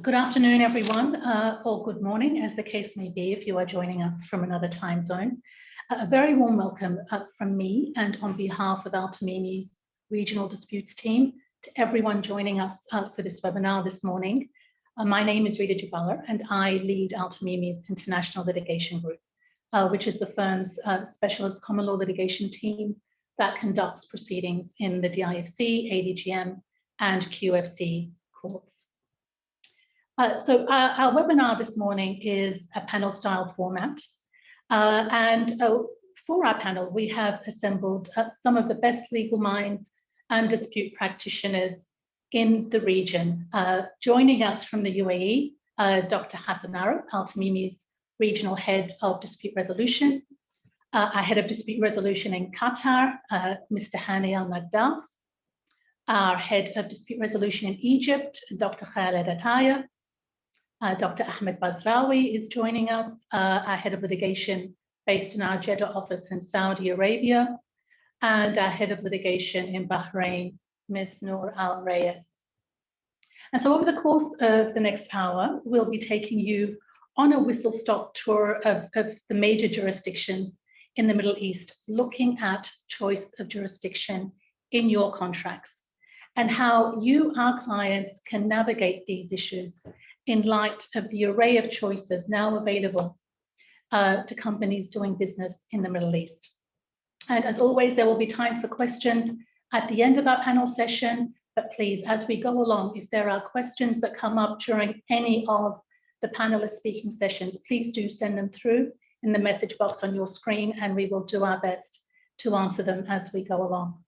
Good afternoon, everyone, or good morning, as the case may be, if you are joining us from another time zone. A very warm welcome from me and on behalf of Altamimi's Regional Disputes team to everyone joining us for this webinar this morning. My name is Rita Jabala and I lead Altamimi's International Litigation Group, which is the firm's specialist common law litigation team that conducts proceedings in the DIFC, ADGM, and QFC courts. So our webinar this morning is a panel style format. For our panel, we have assembled some of the best legal minds and dispute practitioners in the region. Joining us from the UAE, Dr. Hassan Arab, Altamimi's Regional Head of Dispute Resolution, our Head of Dispute Resolution in Qatar, Mr. Hani Al-Magdaf, our Head of Dispute Resolution in Egypt, Dr. Khaled Ataya, Dr. Ahmed Basrawi is joining us, our Head of Litigation based in our Jeddah office in Saudi Arabia, and our Head of Litigation in Bahrain, Ms. Noor Al-Reyes. And so over the course of the next hour, we'll be taking you on a whistle-stop tour of the major jurisdictions in the Middle East, looking at choice of jurisdiction in your contracts and how you, our clients, can navigate these issues in light of the array of choices now available to companies doing business in the Middle East. And as always, there will be time for questions at the end of our panel session, but please, as we go along, if there are questions that come up during any of the panelist speaking sessions, please do send them through in the message box on your screen, and we will do our best to answer them as we go along.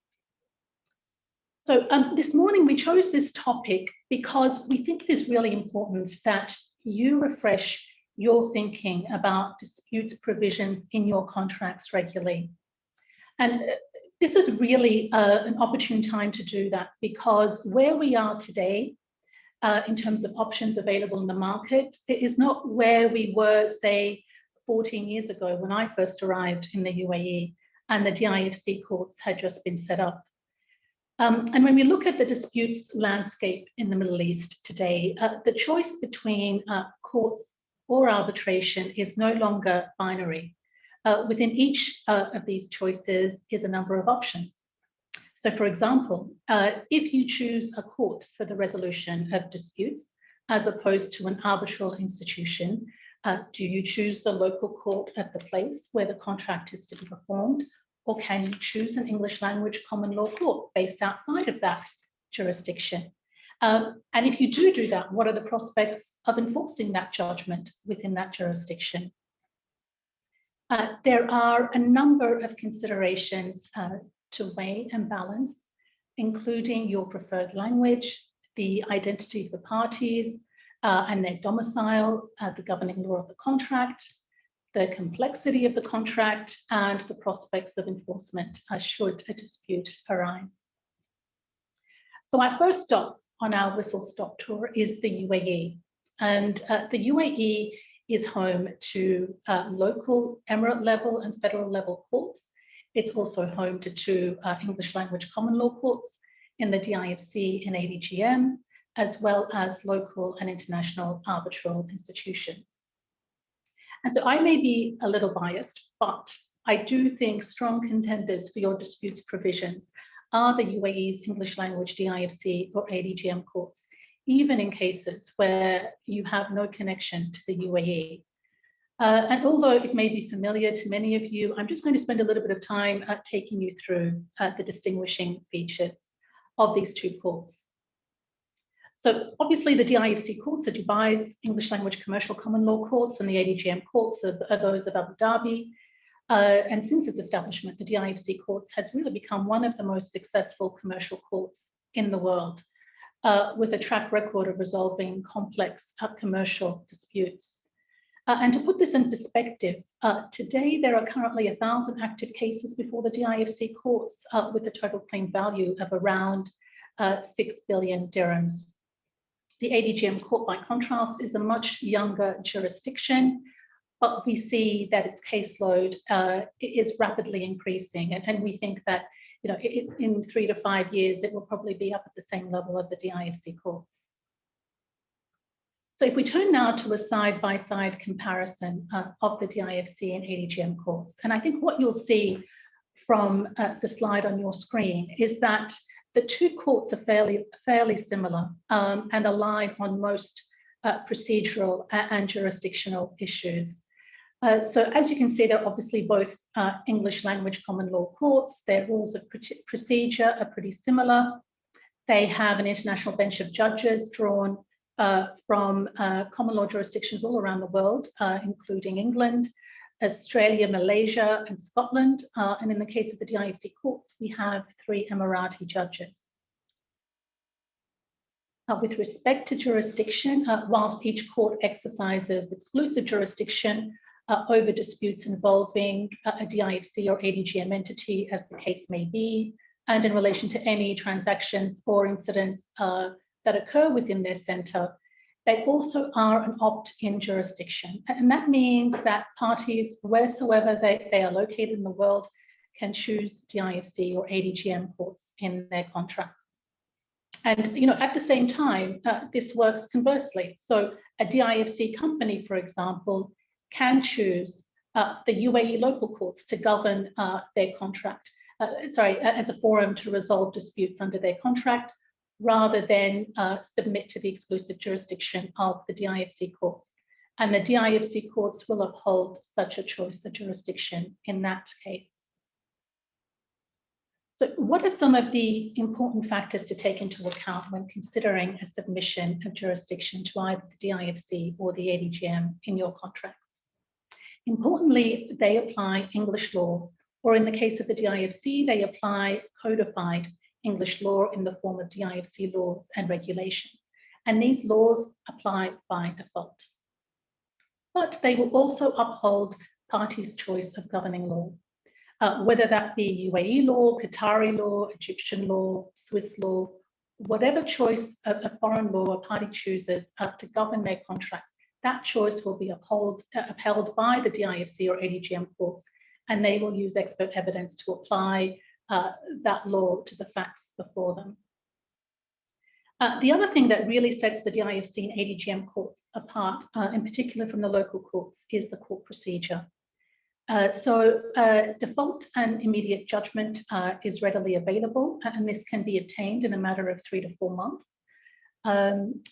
So this morning we chose this topic because we think it is really important that you refresh your thinking about disputes provisions in your contracts regularly. And this is really an opportune time to do that, because where we are today in terms of options available in the market, it is not where we were, say, 14 years ago when I first arrived in the UAE and the DIFC courts had just been set up. And when we look at the disputes landscape in the Middle East today, the choice between courts or arbitration is no longer binary. Within each of these choices is a number of options. So for example, if you choose a court for the resolution of disputes, as opposed to an arbitral institution, do you choose the local court of the place where the contract is to be performed? Or can you choose an English language common law court based outside of that jurisdiction? And if you do that, what are the prospects of enforcing that judgment within that jurisdiction? There are a number of considerations to weigh and balance, including your preferred language, the identity of the parties and their domicile, the governing law of the contract, the complexity of the contract, and the prospects of enforcement should a dispute arise. So our first stop on our whistle-stop tour is the UAE. And the UAE is home to local emirate level and federal level courts. It's also home to two English language common law courts in the DIFC and ADGM, as well as local and international arbitral institutions. And so I may be a little biased, but I do think strong contenders for your disputes provisions are the UAE's English language DIFC or ADGM courts, even in cases where you have no connection to the UAE. And although it may be familiar to many of you, I'm just going to spend a little bit of time taking you through the distinguishing features of these two courts. So obviously the DIFC courts are Dubai's English language commercial common law courts, and the ADGM courts are those of Abu Dhabi. And since its establishment, the DIFC courts has really become one of the most successful commercial courts in the world, with a track record of resolving complex commercial disputes. And to put this in perspective, today there are currently 1,000 active cases before the DIFC courts with a total claim value of around 6 billion dirhams. The ADGM court, by contrast, is a much younger jurisdiction, but we see that its caseload is rapidly increasing. And we think that in 3 to 5 years, it will probably be up at the same level of the DIFC courts. So if we turn now to a side-by-side comparison of the DIFC and ADGM courts, and I think what you'll see from the slide on your screen is that the two courts are fairly similar and align on most procedural and jurisdictional issues. So as you can see, they're obviously both English language common law courts. Their rules of procedure are pretty similar. They have an international bench of judges drawn from common law jurisdictions all around the world, including England, Australia, Malaysia, and Scotland. And in the case of the DIFC courts, we have 3 Emirati judges. With respect to jurisdiction, whilst each court exercises exclusive jurisdiction over disputes involving a DIFC or ADGM entity, as the case may be, and in relation to any transactions or incidents that occur within their centre, they also are an opt-in jurisdiction. And that means that parties, wheresoever they are located in the world, can choose DIFC or ADGM courts in their contracts. And at the same time, this works conversely. So a DIFC company, for example, can choose the UAE local courts to govern their contract, as a forum to resolve disputes under their contract, rather than submit to the exclusive jurisdiction of the DIFC courts. And the DIFC courts will uphold such a choice of jurisdiction in that case. So what are some of the important factors to take into account when considering a submission of jurisdiction to either the DIFC or the ADGM in your contracts? Importantly, they apply English law, or in the case of the DIFC, they apply codified English law in the form of DIFC laws and regulations. And these laws apply by default. But they will also uphold parties' choice of governing law. Whether that be UAE law, Qatari law, Egyptian law, Swiss law, whatever choice of foreign law a party chooses to govern their contracts, that choice will be upheld by the DIFC or ADGM courts, and they will use expert evidence to apply that law to the facts before them. The other thing that really sets the DIFC and ADGM courts apart, in particular from the local courts, is the court procedure. Default and immediate judgment is readily available, and this can be obtained in a matter of 3 to 4 months.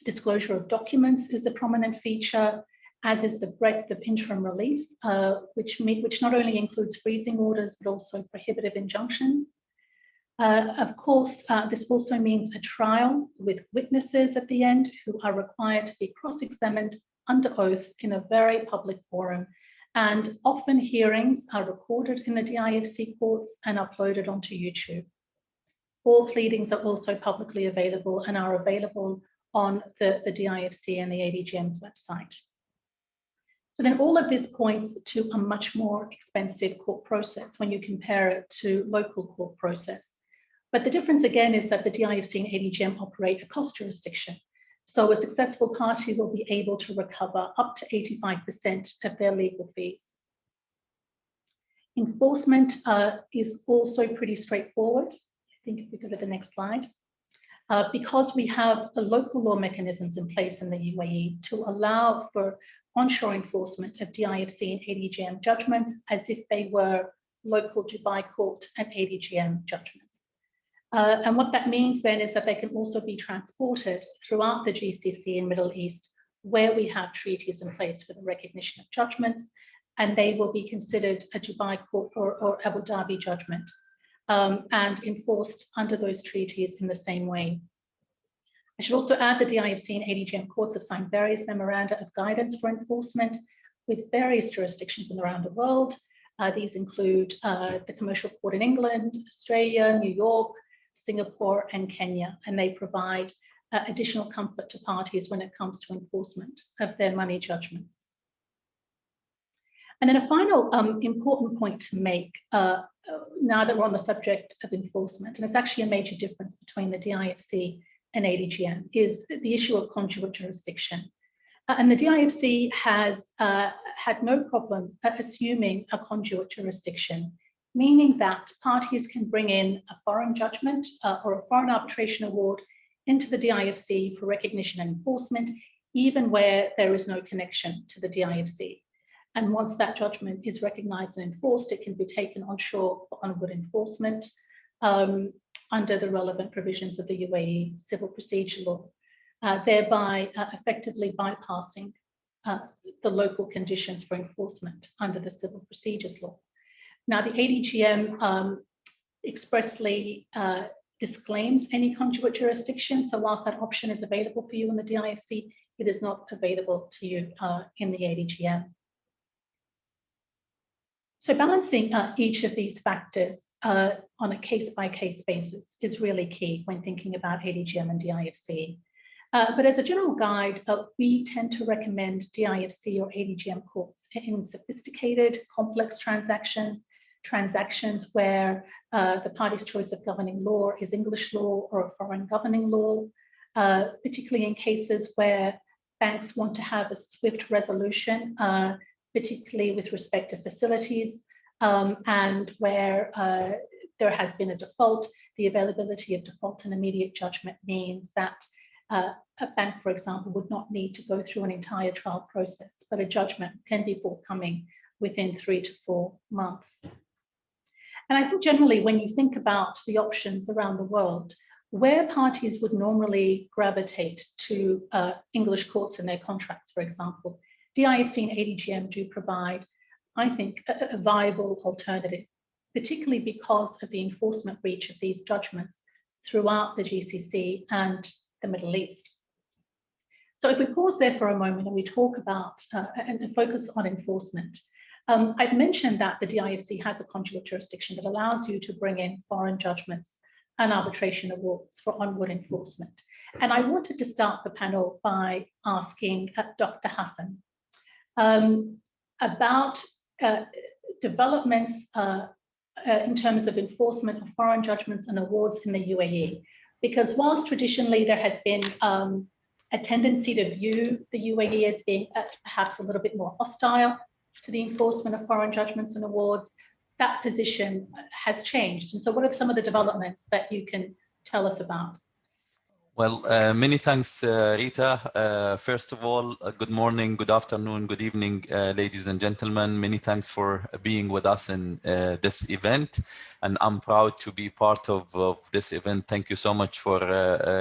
Disclosure of documents is a prominent feature, as is the breadth of interim relief, which not only includes freezing orders, but also prohibitive injunctions. Of course, this also means a trial with witnesses at the end who are required to be cross-examined under oath in a very public forum. And often hearings are recorded in the DIFC courts and uploaded onto YouTube. All pleadings are also publicly available and are available on the DIFC and the ADGM's website. So then all of this points to a much more expensive court process when you compare it to local court process. But the difference again is that the DIFC and ADGM operate a cost jurisdiction. So a successful party will be able to recover up to 85% of their legal fees. Enforcement is also pretty straightforward. I think if we go to the next slide. Because we have the local law mechanisms in place in the UAE to allow for onshore enforcement of DIFC and ADGM judgments as if they were local Dubai court and ADGM judgments. And what that means then is that they can also be transported throughout the GCC and Middle East, where we have treaties in place for the recognition of judgments, and they will be considered a Dubai court or Abu Dhabi judgment and enforced under those treaties in the same way. I should also add the DIFC and ADGM courts have signed various memoranda of guidance for enforcement with various jurisdictions around the world. These include the Commercial Court in England, Australia, New York, Singapore, and Kenya, and they provide additional comfort to parties when it comes to enforcement of their money judgments. And then a final important point to make now that we're on the subject of enforcement, and it's actually a major difference between the DIFC and ADGM, is the issue of conduit jurisdiction. And the DIFC has had no problem assuming a conduit jurisdiction, meaning that parties can bring in a foreign judgment or a foreign arbitration award into the DIFC for recognition and enforcement, even where there is no connection to the DIFC. And once that judgment is recognized and enforced, it can be taken onshore for onward enforcement under the relevant provisions of the UAE civil procedure law, thereby effectively bypassing the local conditions for enforcement under the civil procedures law. Now, the ADGM expressly disclaims any conduit jurisdiction. So whilst that option is available for you in the DIFC, it is not available to you in the ADGM. So balancing each of these factors on a case-by-case basis is really key when thinking about ADGM and DIFC. But as a general guide, we tend to recommend DIFC or ADGM courts in sophisticated, complex transactions where the party's choice of governing law is English law or a foreign governing law, particularly in cases where banks want to have a swift resolution, particularly with respect to facilities, and where there has been a default. The availability of default and immediate judgment means that a bank, for example, would not need to go through an entire trial process, but a judgment can be forthcoming within 3 to 4 months. And I think generally when you think about the options around the world, where parties would normally gravitate to English courts in their contracts, for example, DIFC and ADGM do provide, I think, a viable alternative, particularly because of the enforcement reach of these judgments throughout the GCC and the Middle East. So if we pause there for a moment and we talk about and focus on enforcement, I've mentioned that the DIFC has a conduit jurisdiction that allows you to bring in foreign judgments and arbitration awards for onward enforcement. And I wanted to start the panel by asking Dr. Hassan about developments in terms of enforcement of foreign judgments and awards in the UAE. Because whilst traditionally there has been a tendency to view the UAE as being perhaps a little bit more hostile to the enforcement of foreign judgments and awards, that position has changed. And so what are some of the developments that you can tell us about? Well, many thanks, Rita. First of all, good morning, good afternoon, good evening, ladies and gentlemen. Many thanks for being with us in this event. And I'm proud to be part of this event. Thank you so much for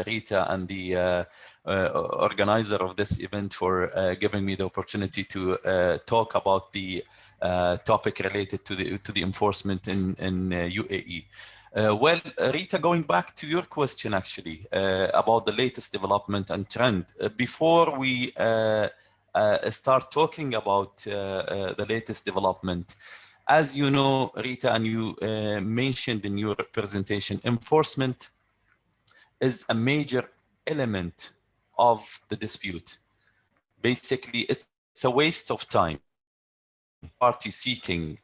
Rita and the organizer of this event for giving me the opportunity to talk about the topic related to the enforcement in UAE. Well, Rita, going back to your question actually about the latest development and trend, before we start talking about the latest development, as you know, Rita, and you mentioned in your presentation, enforcement is a major element of the dispute. Basically, it's a waste of time. Party seeking,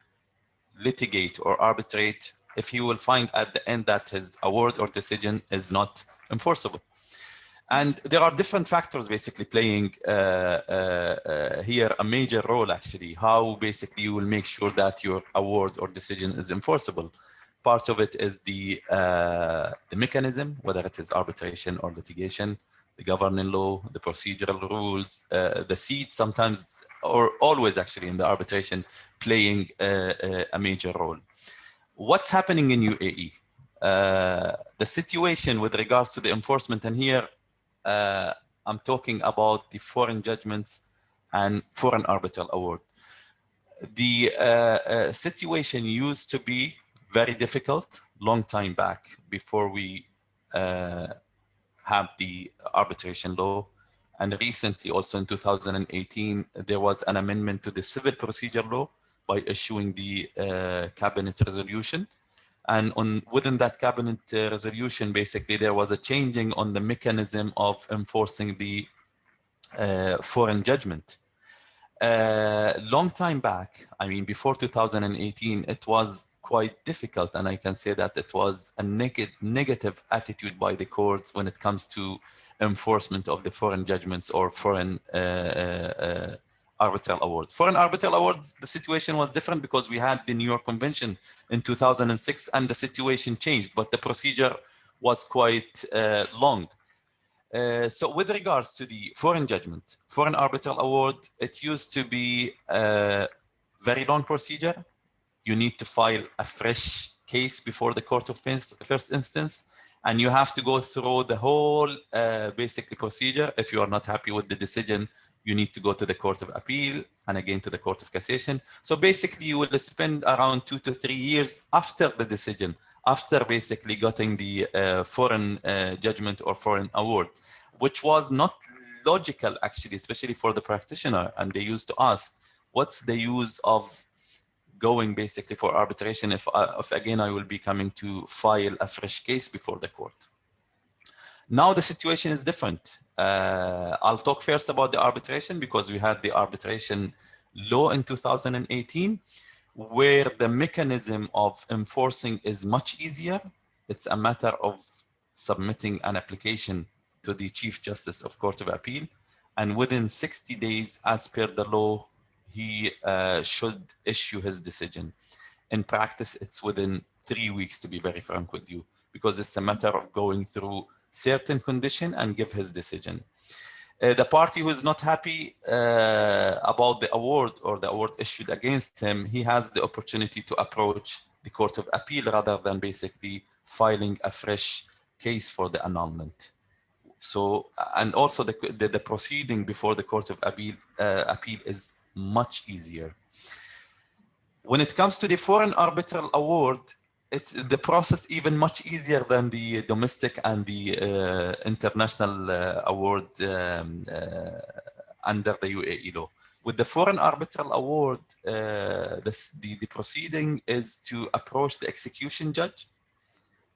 litigate or arbitrate if he will find at the end that his award or decision is not enforceable. And there are different factors basically playing here a major role actually, how basically you will make sure that your award or decision is enforceable. Part of it is the mechanism, whether it is arbitration or litigation, the governing law, the procedural rules, the seat sometimes or always actually in the arbitration playing a major role. What's happening in UAE? The situation with regards to the enforcement, and here I'm talking about the foreign judgments and foreign arbitral award. The situation used to be very difficult long time back before we have the arbitration law. And recently also in 2018, there was an amendment to the civil procedure law by issuing the cabinet resolution. And within that cabinet resolution, basically, there was a changing on the mechanism of enforcing the foreign judgment. Long time back, I mean, before 2018, it was quite difficult. And I can say that it was a negative attitude by the courts when it comes to enforcement of the foreign judgments or foreign arbitral award. Foreign arbitral awards, the situation was different because we had the New York Convention in 2006 and the situation changed, but the procedure was quite long. So with regards to the foreign judgment, foreign arbitral award, it used to be a very long procedure. You need to file a fresh case before the court of first instance, and you have to go through the whole basically procedure. If you are not happy with the decision, you need to go to the Court of Appeal and again to the Court of Cassation. So basically you will spend around 2 to 3 years after the decision, after basically getting the foreign judgment or foreign award, which was not logical actually, especially for the practitioner. And they used to ask, what's the use of going basically for arbitration if again I will be coming to file a fresh case before the court? Now the situation is different. I'll talk first about the arbitration because we had the arbitration law in 2018, where the mechanism of enforcing is much easier. It's a matter of submitting an application to the Chief Justice of Court of Appeal, and within 60 days, as per the law, he should issue his decision. In practice, it's within 3 weeks, to be very frank with you, because it's a matter of going through certain condition and give his decision. The party who is not happy about the award or the award issued against him, he has the opportunity to approach the Court of Appeal rather than basically filing a fresh case for the annulment. So, and also the proceeding before the Court of Appeal is much easier. When it comes to the foreign arbitral award, it's the process even much easier than the domestic and the international award under the UAE law. With the foreign arbitral award, the proceeding is to approach the execution judge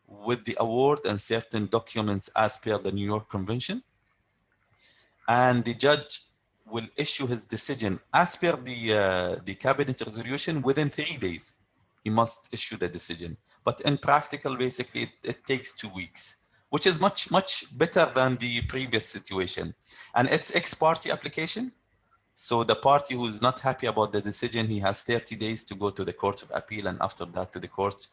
with the award and certain documents as per the New York Convention. And the judge will issue his decision as per the cabinet resolution within 3 days. He must issue the decision. But in practical, basically, it takes 2 weeks, which is much, much better than the previous situation. And it's ex-party application. So the party who is not happy about the decision, he has 30 days to go to the Court of Appeal and after that to the Court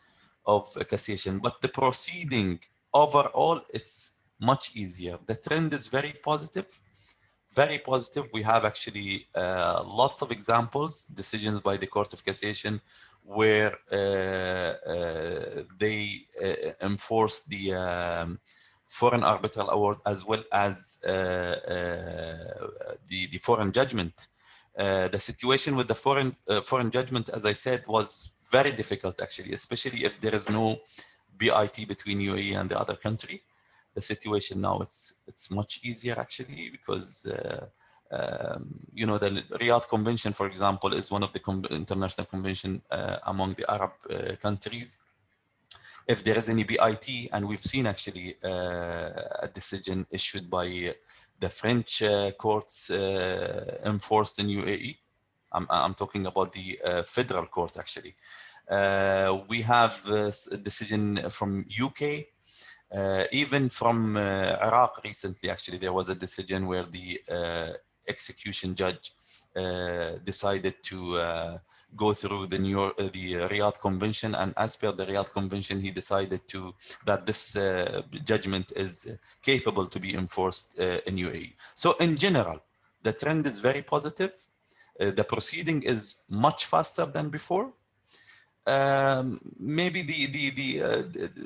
of Cassation. But the proceeding overall, it's much easier. The trend is very positive. Very positive. We have actually lots of examples, decisions by the Court of Cassation where they enforce the foreign arbitral award as well as the foreign judgment. The situation with the foreign judgment, as I said, was very difficult actually, especially if there is no BIT between UAE and the other country. The situation now it's much easier actually because you know, the Riyadh Convention, for example, is one of the international convention among the Arab countries. If there is any BIT, and we've seen actually a decision issued by the French courts enforced in UAE. I'm talking about the federal court actually. We have a decision from UK. Even from Iraq recently, actually, there was a decision where the execution judge decided to go through the Riyadh Convention, and as per the Riyadh Convention, he decided that this judgment is capable to be enforced in UAE. So in general, the trend is very positive. The proceeding is much faster than before. Maybe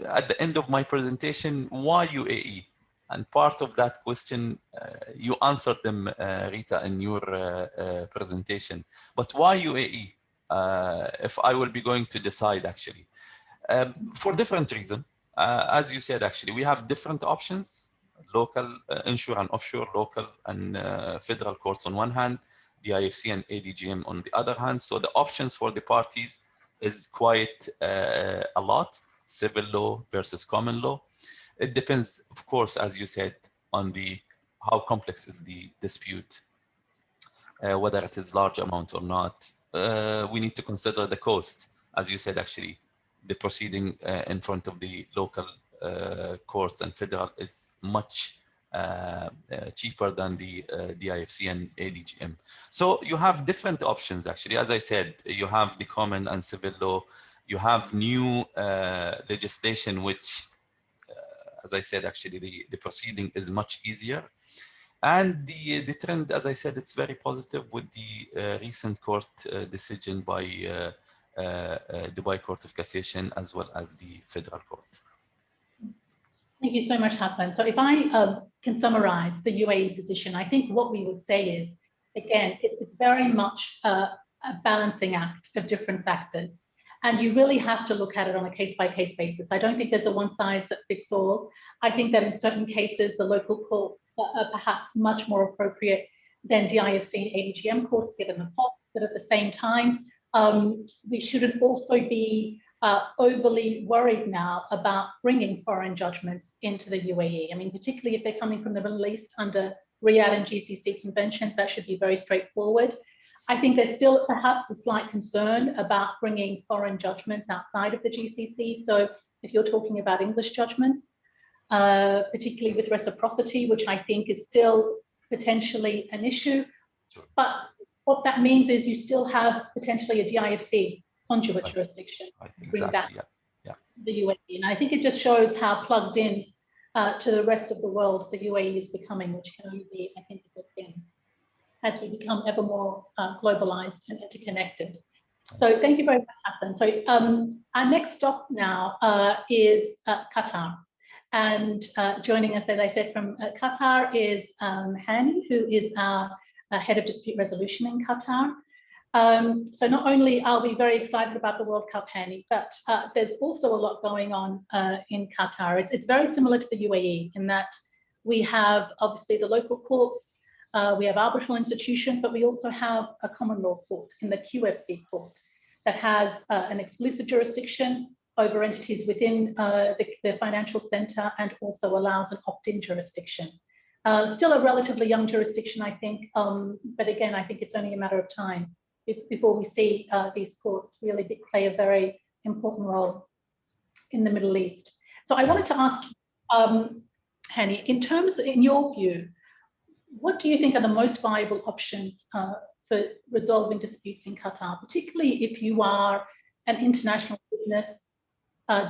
at the end of my presentation, why UAE? And part of that question, you answered them, Rita, in your presentation. But why UAE? If I will be going to decide, actually, for different reasons. As you said, actually, we have different options: local, onshore and offshore, local and federal courts on one hand, the IFC and ADGM on the other hand. So the options for the parties is quite a lot: civil law versus common law. It depends, of course, as you said, on how complex is the dispute, whether it is large amount or not. We need to consider the cost. As you said, actually, the proceeding in front of the local courts and federal is much cheaper than the IFC and ADGM. So you have different options, actually. As I said, you have the common and civil law. You have new legislation, which as I said, actually the proceeding is much easier. And the trend, as I said, it's very positive with the recent court decision by Dubai Court of Cassation as well as the Federal Court. Thank you so much, Hassan. So if I can summarize the UAE position, I think what we would say is, again, it's very much a balancing act of different factors. And you really have to look at it on a case-by-case basis. I don't think there's a one-size-that-fits-all. I think that in certain cases, the local courts are perhaps much more appropriate than DIFC and ADGM courts, given the pot. But at the same time, we shouldn't also be overly worried now about bringing foreign judgments into the UAE. I mean, particularly if they're coming from the Middle East under Riyadh and GCC conventions, that should be very straightforward. I think there's still perhaps a slight concern about bringing foreign judgments outside of the GCC. So if you're talking about English judgments, particularly with reciprocity, which I think is still potentially an issue. But what that means is you still have potentially a DIFC conduit jurisdiction to bring back the UAE. And I think it just shows how plugged in to the rest of the world the UAE is becoming, which can only be, I think, a good thing as we become ever more globalized and interconnected. So thank you very much, Hassan. So our next stop now is Qatar. And joining us, as I said, from Qatar is Hani, who is our head of dispute resolution in Qatar. So not only are we very excited about the World Cup, Hani, but there's also a lot going on in Qatar. It's very similar to the UAE in that we have obviously the local courts, we have arbitral institutions, but we also have a common law court in the QFC court that has an exclusive jurisdiction over entities within the financial center and also allows an opt-in jurisdiction. Still a relatively young jurisdiction, I think, but again, I think it's only a matter of time before we see these courts really play a very important role in the Middle East. So I wanted to ask, Hani, in your view, what do you think are the most viable options for resolving disputes in Qatar, particularly if you are an international business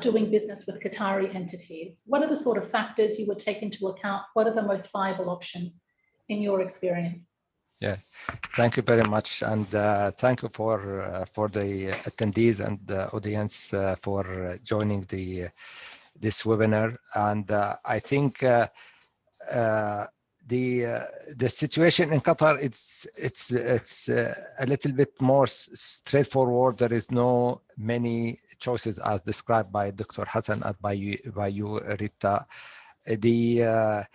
doing business with Qatari entities? What are the sort of factors you would take into account? What are the most viable options in your experience? Yeah, thank you very much, and thank you for the attendees and the audience for joining this webinar. And I think the situation in Qatar it's a little bit more straightforward. There is no many choices as described by Dr. Hassan and by you, Rita. The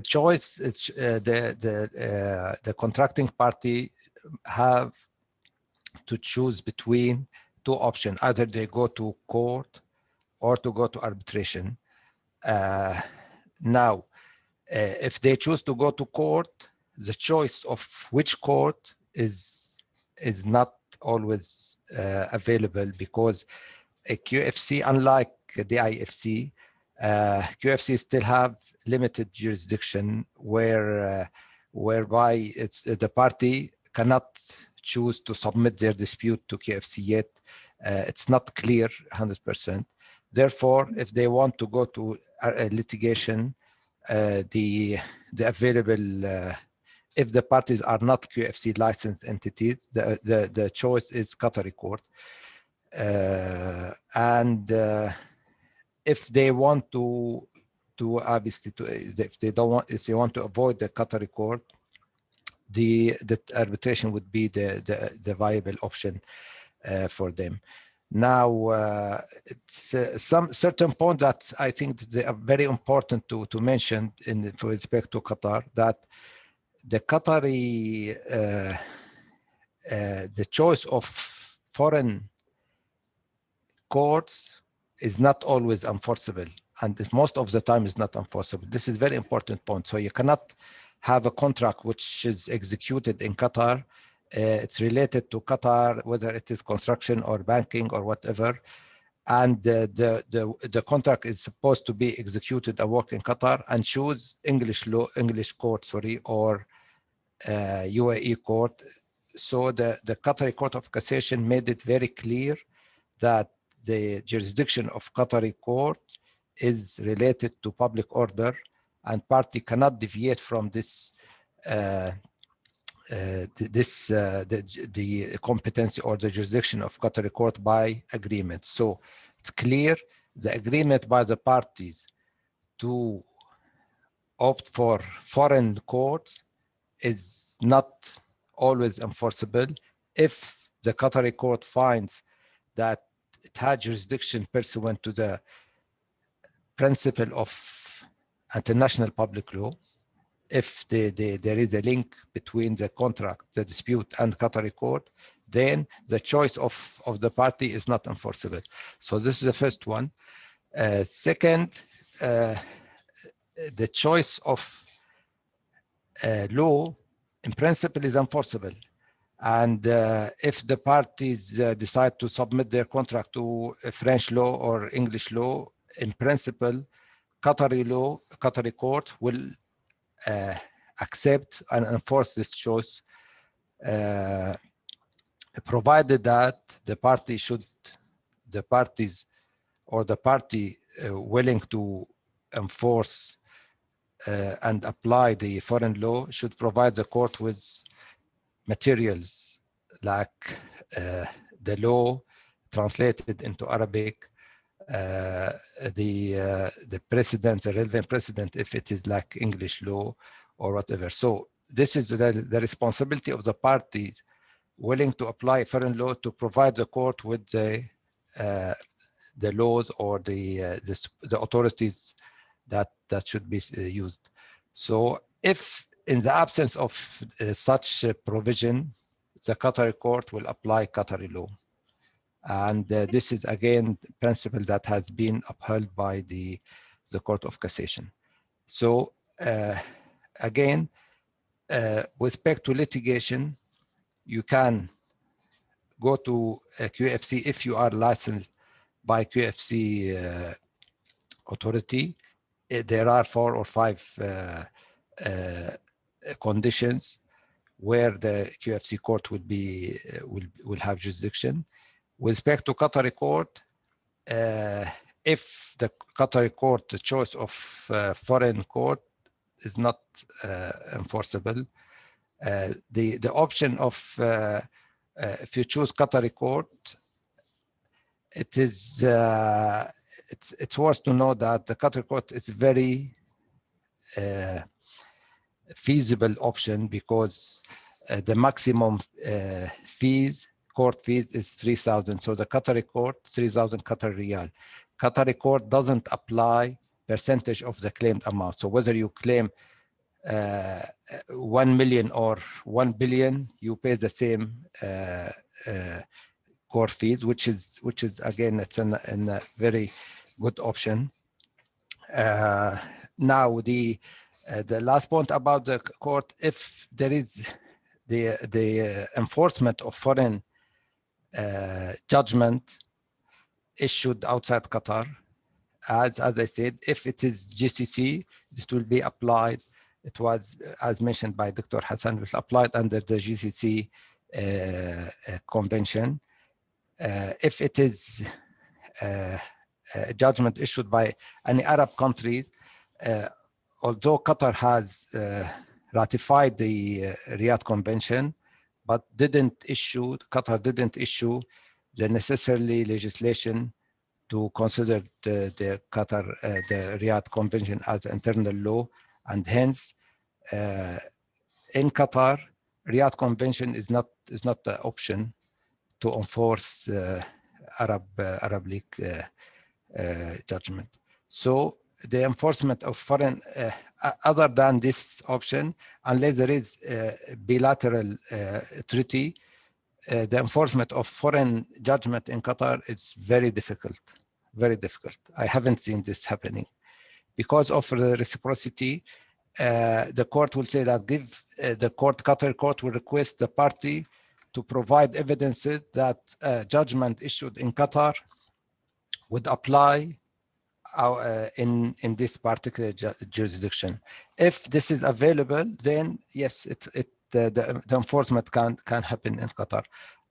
choice, the contracting party have to choose between two options. Either they go to court or to go to arbitration. Now, if they choose to go to court, the choice of which court is not always available, because a QFC, unlike the IFC, QFC still have limited jurisdiction whereby the party cannot choose to submit their dispute to QFC yet. It's not clear 100%. Therefore, if they want to go to litigation, the available, if the parties are not QFC licensed entities, the choice is Qatari court. If they want to obviously if they want to avoid the Qatari court, the arbitration would be the viable option for them. Now, it's some certain point that I think they are very important to mention with respect to Qatar, that the Qatari the choice of foreign courts is not always enforceable, and most of the time is not enforceable. This is a very important point. So you cannot have a contract which is executed in Qatar. It's related to Qatar, whether it is construction or banking or whatever, and the contract is supposed to be executed and work in Qatar, and choose English court, or UAE court. So the Qatari Court of Cassation made it very clear that the jurisdiction of Qatari court is related to public order, and party cannot deviate from this the competency or the jurisdiction of Qatari court by agreement. So it's clear the agreement by the parties to opt for foreign courts is not always enforceable. If the Qatari court finds that it had jurisdiction pursuant to the principle of international public law, if there is a link between the contract, the dispute, and Qatari court, then the choice of the party is not enforceable. So this is the first one. Second, the choice of law in principle is enforceable. And if the parties decide to submit their contract to French law or English law, in principle, Qatari court will accept and enforce this choice, provided that the parties or the party willing to enforce and apply the foreign law should provide the court with materials like the law translated into Arabic, the precedent, the relevant precedent, if it is like English law or whatever. So this is the responsibility of the parties willing to apply foreign law to provide the court with the laws or the authorities that should be used. So if in the absence of such provision, the Qatari court will apply Qatari law. And this is again the principle that has been upheld by the Court of Cassation. So again, with respect to litigation, you can go to QFC if you are licensed by QFC authority. There are 4 or 5 conditions where the QFC court will have jurisdiction. With respect to Qatari court, if the Qatari court, the choice of foreign court is not enforceable, the option of if you choose Qatari court, it is it's worth to know that the Qatari court is very feasible option because the maximum court fees is 3,000. So the Qatari court, 3,000 Qatari riyal. Qatari court doesn't apply percentage of the claimed amount. So whether you claim 1 million or 1 billion, you pay the same court fees, which is again, it's a very good option. Now the last point about the court, if there is the enforcement of foreign judgment issued outside Qatar, as I said, if it is GCC, it will be applied. It was, as mentioned by Dr. Hassan, was applied under the GCC convention. If it is a judgment issued by any Arab country, although Qatar has ratified the Riyadh Convention, but Qatar didn't issue the necessary legislation to consider the Riyadh Convention as internal law, and hence in Qatar, Riyadh Convention is not the option to enforce Arab League judgment. So the enforcement of foreign, other than this option, unless there is a bilateral treaty, the enforcement of foreign judgment in Qatar is very difficult, very difficult. I haven't seen this happening. Because of the reciprocity, the court will say that Qatar court will request the party to provide evidences that judgment issued in Qatar would apply in this particular jurisdiction. If this is available, then yes, the enforcement can happen in Qatar.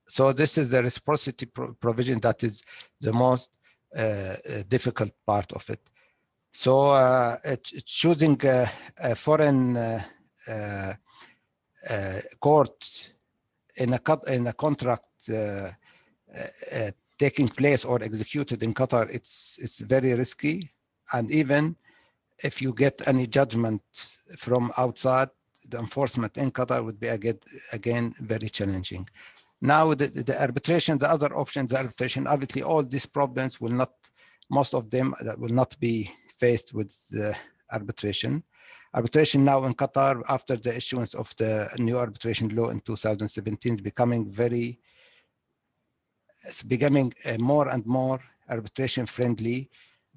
So this is the reciprocity provision that is the most difficult part of it. So choosing a foreign court in a contract taking place or executed in Qatar, it's very risky. And even if you get any judgment from outside, the enforcement in Qatar would be again very challenging. Now the arbitration, the other option, the arbitration, obviously all these problems will not, most of them will not be faced with arbitration. Arbitration now in Qatar, after the issuance of the new arbitration law in 2017, is becoming more and more arbitration friendly.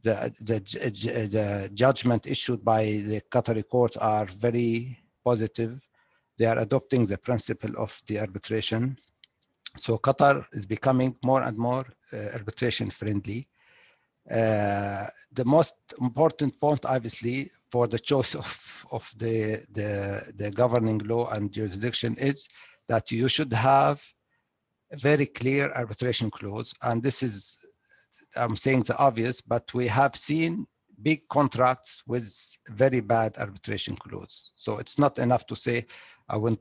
The judgment issued by the Qatari courts are very positive. They are adopting the principle of the arbitration. So Qatar is becoming more and more arbitration friendly. The most important point, obviously, for the choice of the governing law and jurisdiction is that you should have a very clear arbitration clause. And this is, I'm saying the obvious, but we have seen big contracts with very bad arbitration clause. So it's not enough to say, I want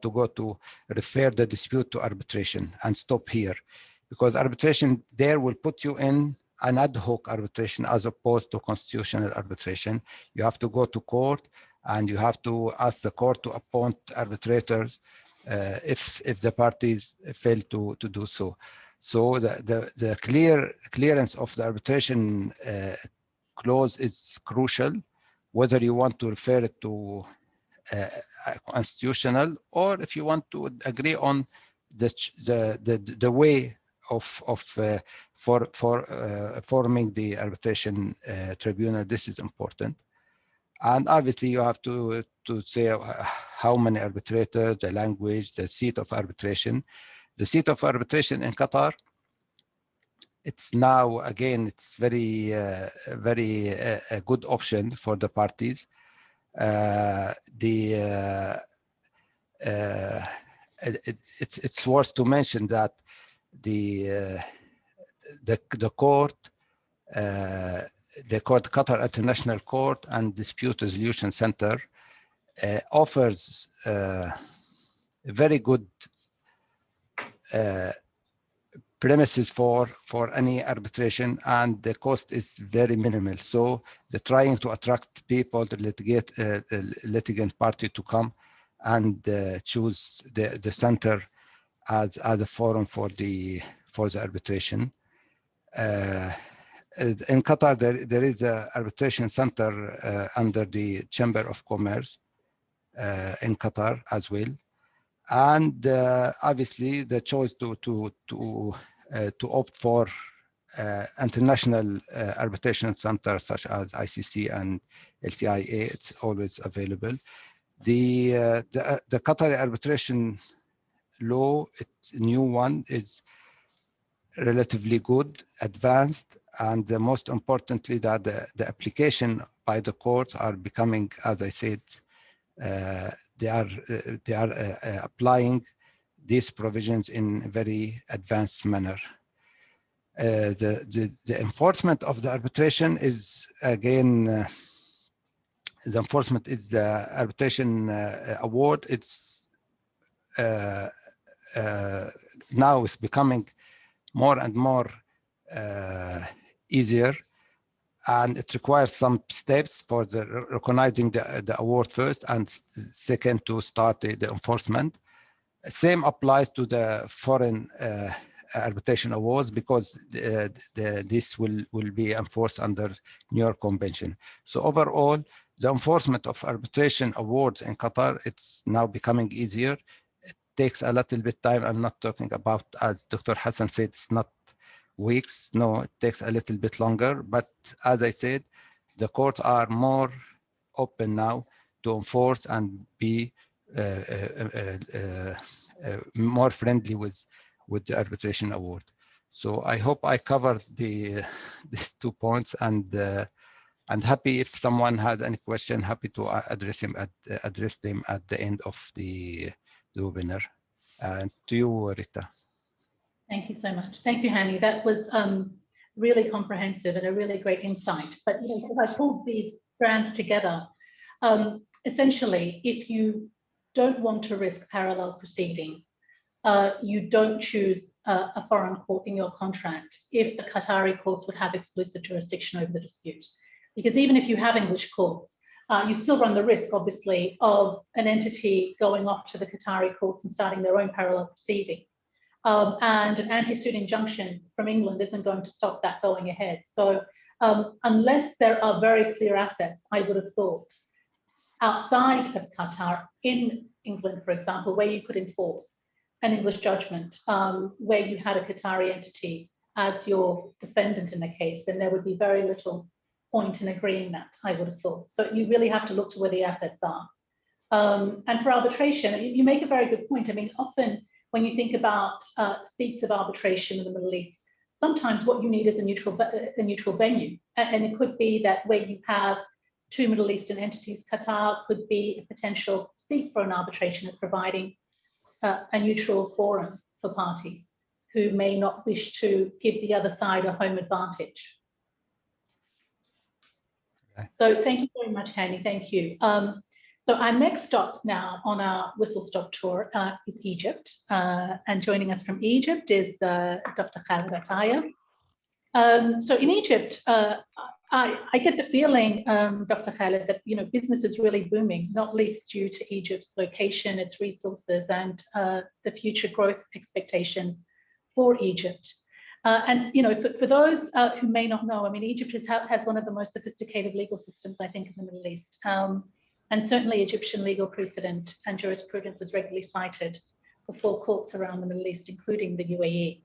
to go to refer the dispute to arbitration and stop here, because arbitration there will put you in an ad hoc arbitration as opposed to constitutional arbitration. You have to go to court and you have to ask the court to appoint arbitrators if the parties fail to do so. So the clearance of the arbitration clause is crucial, whether you want to refer it to constitutional, or if you want to agree on the way of forming the arbitration tribunal. This is important. And obviously you have to say how many arbitrators, the language, the seat of arbitration. The seat of arbitration in Qatar, it's now, again, it's very a good option for the parties. It's worth to mention that the court, Qatar International Court and Dispute Resolution Center offers very good premises for any arbitration, and the cost is very minimal. So they're trying to attract people, the litigant party, to come and choose the center as a forum for the arbitration. In Qatar, there is an arbitration center under the Chamber of Commerce in Qatar as well. And obviously, the choice to opt for international arbitration centers such as ICC and LCIA, it's always available. The Qatari arbitration law, new one, is relatively good, advanced, and most importantly, that the application by the courts are becoming, as I said, they are applying these provisions in a very advanced manner. The enforcement of the arbitration is, again, the enforcement is the arbitration award. It's now is becoming more and more easier, and it requires some steps for the recognizing the award first, and second, to start the enforcement. Same applies to the foreign arbitration awards, because this will be enforced under New York Convention. So overall, the enforcement of arbitration awards in Qatar, it's now becoming easier. It takes a little bit time. I'm not talking about, as Dr. Hassan said, it's not weeks. No, it takes a little bit longer. But as I said, the courts are more open now to enforce and be more friendly with the arbitration award. So I hope I covered these 2 points, and happy if someone had any question, happy to address them at the end of the webinar. To you, Rita. Thank you so much. Thank you, Hani. That was really comprehensive and a really great insight. But if I pull these strands together, essentially, if you don't want to risk parallel proceedings, you don't choose a foreign court in your contract if the Qatari courts would have exclusive jurisdiction over the dispute. Because even if you have English courts, you still run the risk, obviously, of an entity going off to the Qatari courts and starting their own parallel proceeding. And an anti-suit injunction from England isn't going to stop that going ahead. So unless there are very clear assets, I would have thought, outside of Qatar, in England, for example, where you could enforce an English judgment, where you had a Qatari entity as your defendant in the case, then there would be very little point in agreeing that, I would have thought. So you really have to look to where the assets are. And for arbitration, you make a very good point. I mean, often when you think about seats of arbitration in the Middle East, sometimes what you need is a neutral venue. And it could be that where you have two Middle Eastern entities, Qatar could be a potential seat for an arbitration as providing a neutral forum for parties who may not wish to give the other side a home advantage. Okay. So thank you very much, Hani, thank you. So our next stop now on our whistle-stop tour is Egypt. And joining us from Egypt is Dr. Khaled Ataya. So in Egypt, I get the feeling, Dr. Khaled, that business is really booming, not least due to Egypt's location, its resources, and the future growth expectations for Egypt. And for those who may not know, I mean, Egypt has one of the most sophisticated legal systems, I think, in the Middle East. And certainly Egyptian legal precedent and jurisprudence is regularly cited before courts around the Middle East, including the UAE.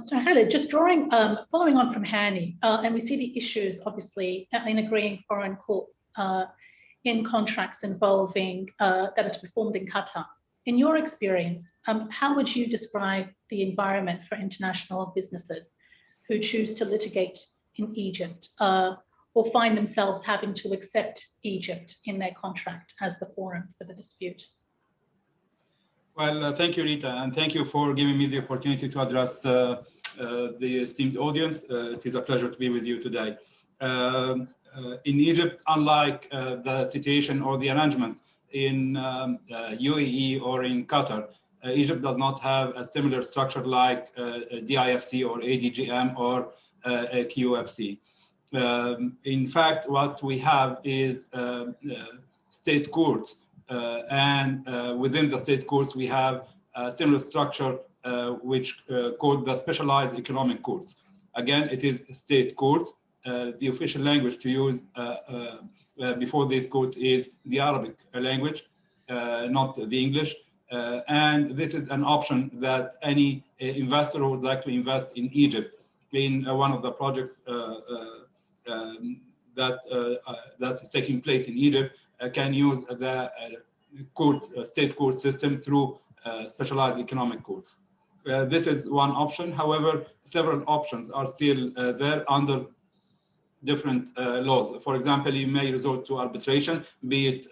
So Khaled, just following on from Hani, and we see the issues, obviously, in agreeing foreign courts in contracts involving that are performed in Qatar. In your experience, how would you describe the environment for international businesses who choose to litigate in Egypt or find themselves having to accept Egypt in their contract as the forum for the dispute? Well, thank you, Rita, and thank you for giving me the opportunity to address the esteemed audience. It is a pleasure to be with you today. In Egypt, unlike the situation or the arrangements in UAE or in Qatar, Egypt does not have a similar structure like DIFC or ADGM or QFC. In fact, what we have is state courts, and within the state courts, we have a similar structure which called the specialized economic courts. Again, it is state courts. The official language to use before these courts is the Arabic language, not the English. And this is an option that any investor who would like to invest in Egypt in one of the projects that is taking place in Egypt can use the state court system through specialized economic courts. This is one option. However, several options are still there under different laws. For example, you may resort to arbitration, be it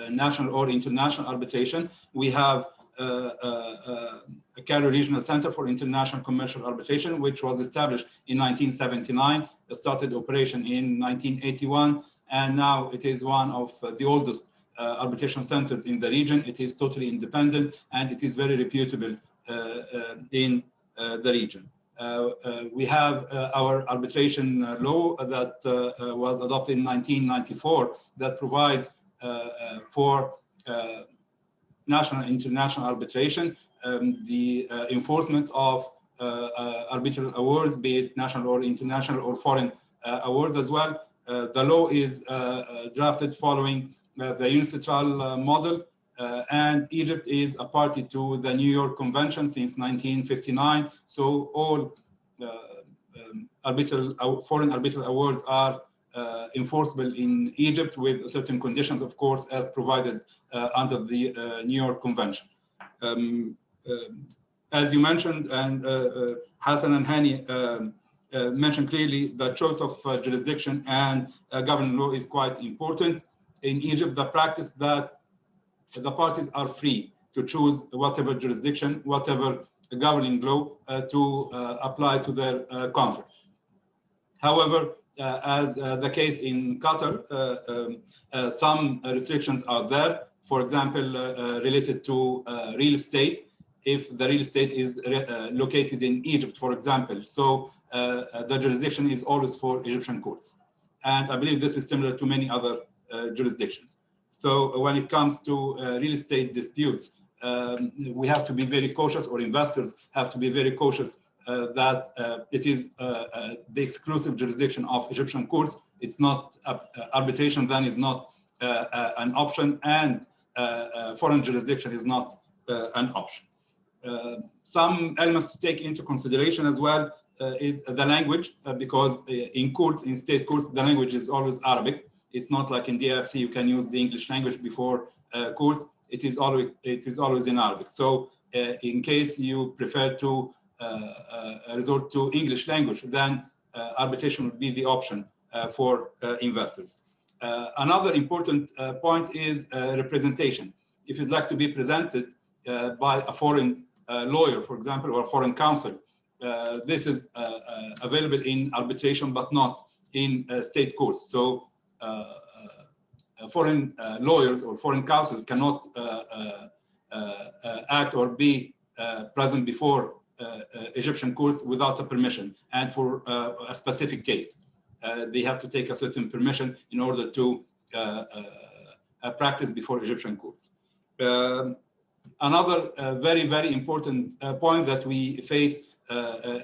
national or international arbitration. We have a Cairo Regional Center for International Commercial Arbitration, which was established in 1979, started operation in 1981, and now it is one of the oldest arbitration centers in the region. It is totally independent, and it is very reputable in the region. We have our arbitration law that was adopted in 1994 that provides for national and international arbitration, the enforcement of arbitral awards, be it national or international or foreign awards as well. The law is drafted following the UNCITRAL model, and Egypt is a party to the New York Convention since 1959. So all foreign arbitral awards are enforceable in Egypt with certain conditions, of course, as provided under the New York Convention. As you mentioned, and Hassan and Hani mentioned clearly, the choice of jurisdiction and governing law is quite important. In Egypt, the practice that the parties are free to choose whatever jurisdiction, whatever governing law to apply to their contract. However, as the case in Qatar, some restrictions are there. For example, related to real estate, if the real estate is located in Egypt, for example. So the jurisdiction is always for Egyptian courts. And I believe this is similar to many other jurisdictions. So when it comes to real estate disputes, we have to be very cautious, or investors have to be very cautious that it is the exclusive jurisdiction of Egyptian courts. It's not arbitration, then is not an option, and foreign jurisdiction is not an option. Some elements to take into consideration as well is the language, because in courts, in state courts, the language is always Arabic. It's not like in DFC you can use the English language before courts. It is always in Arabic. So in case you prefer to resort to English language, then arbitration would be the option for investors. Another important point is representation. If you'd like to be presented by a foreign lawyer, for example, or a foreign counsel, this is available in arbitration, but not in state courts. So foreign lawyers or foreign counsels cannot act or be present before Egyptian courts without a permission, and for a specific case. They have to take a certain permission in order to practice before Egyptian courts. Another very, very important point that we face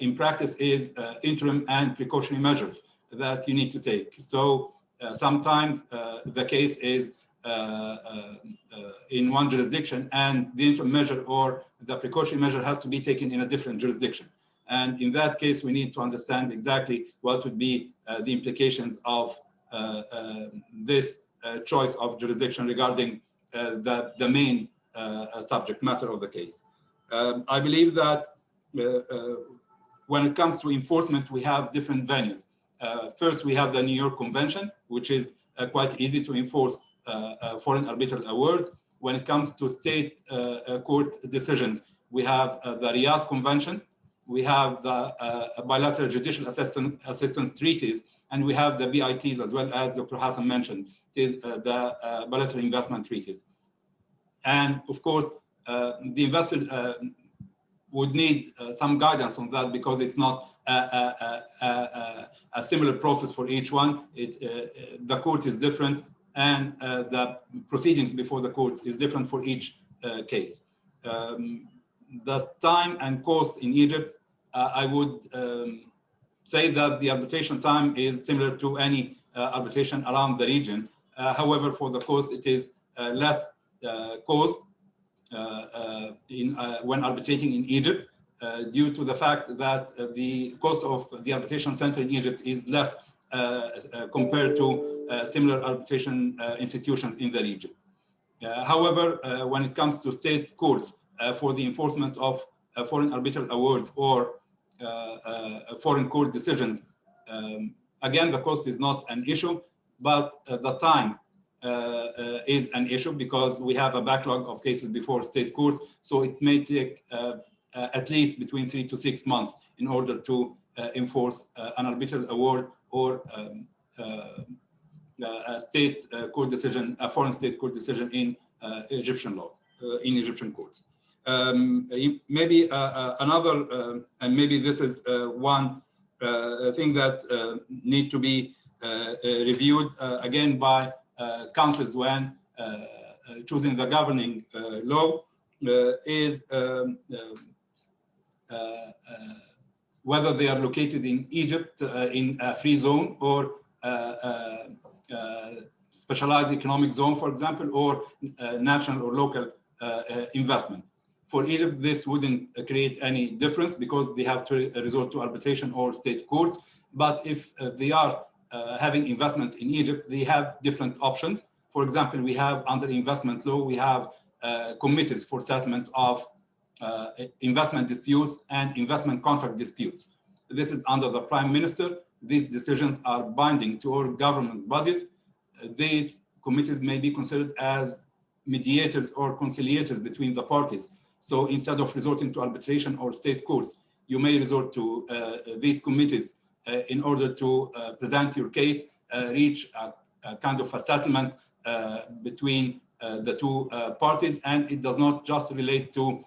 in practice is interim and precautionary measures that you need to take. So sometimes the case is in one jurisdiction, and the interim measure or the precautionary measure has to be taken in a different jurisdiction. And in that case, we need to understand exactly what would be the implications of this choice of jurisdiction regarding the main subject matter of the case. I believe that when it comes to enforcement, we have different venues. First, we have the New York Convention, which is quite easy to enforce foreign arbitral awards. When it comes to state court decisions, we have the Riyadh Convention, we have the bilateral judicial assistance treaties, and we have the BITs, as well as Dr. Hassan mentioned, it is the bilateral investment treaties. And of course, the investor would need some guidance on that, because it's not a similar process for each one. The court is different, and the proceedings before the court is different for each case. The time and cost in Egypt, I would say that the arbitration time is similar to any arbitration around the region. However, for the cost, it is less cost when arbitrating in Egypt, due to the fact that the cost of the arbitration center in Egypt is less compared to similar arbitration institutions in the region. However, when it comes to state courts for the enforcement of foreign arbitral awards or foreign court decisions, again, the cost is not an issue, but the time is an issue, because we have a backlog of cases before state courts. So it may take at least between 3 to 6 months in order to enforce an arbitral award or a state court decision, a foreign state court decision in Egyptian laws, in Egyptian courts. Maybe another, and maybe this is one thing that need to be reviewed again by councils when choosing the governing law, is whether they are located in Egypt in a free zone or specialized economic zone, for example, or national or local investment. For Egypt, this wouldn't create any difference, because they have to resort to arbitration or state courts. But if they are having investments in Egypt, they have different options. For example, we have under investment law, we have committees for settlement of investment disputes and investment contract disputes. This is under the Prime Minister. These decisions are binding to all government bodies. These committees may be considered as mediators or conciliators between the parties. So instead of resorting to arbitration or state courts, you may resort to these committees in order to present your case, reach a kind of a settlement between the two parties, and it does not just relate to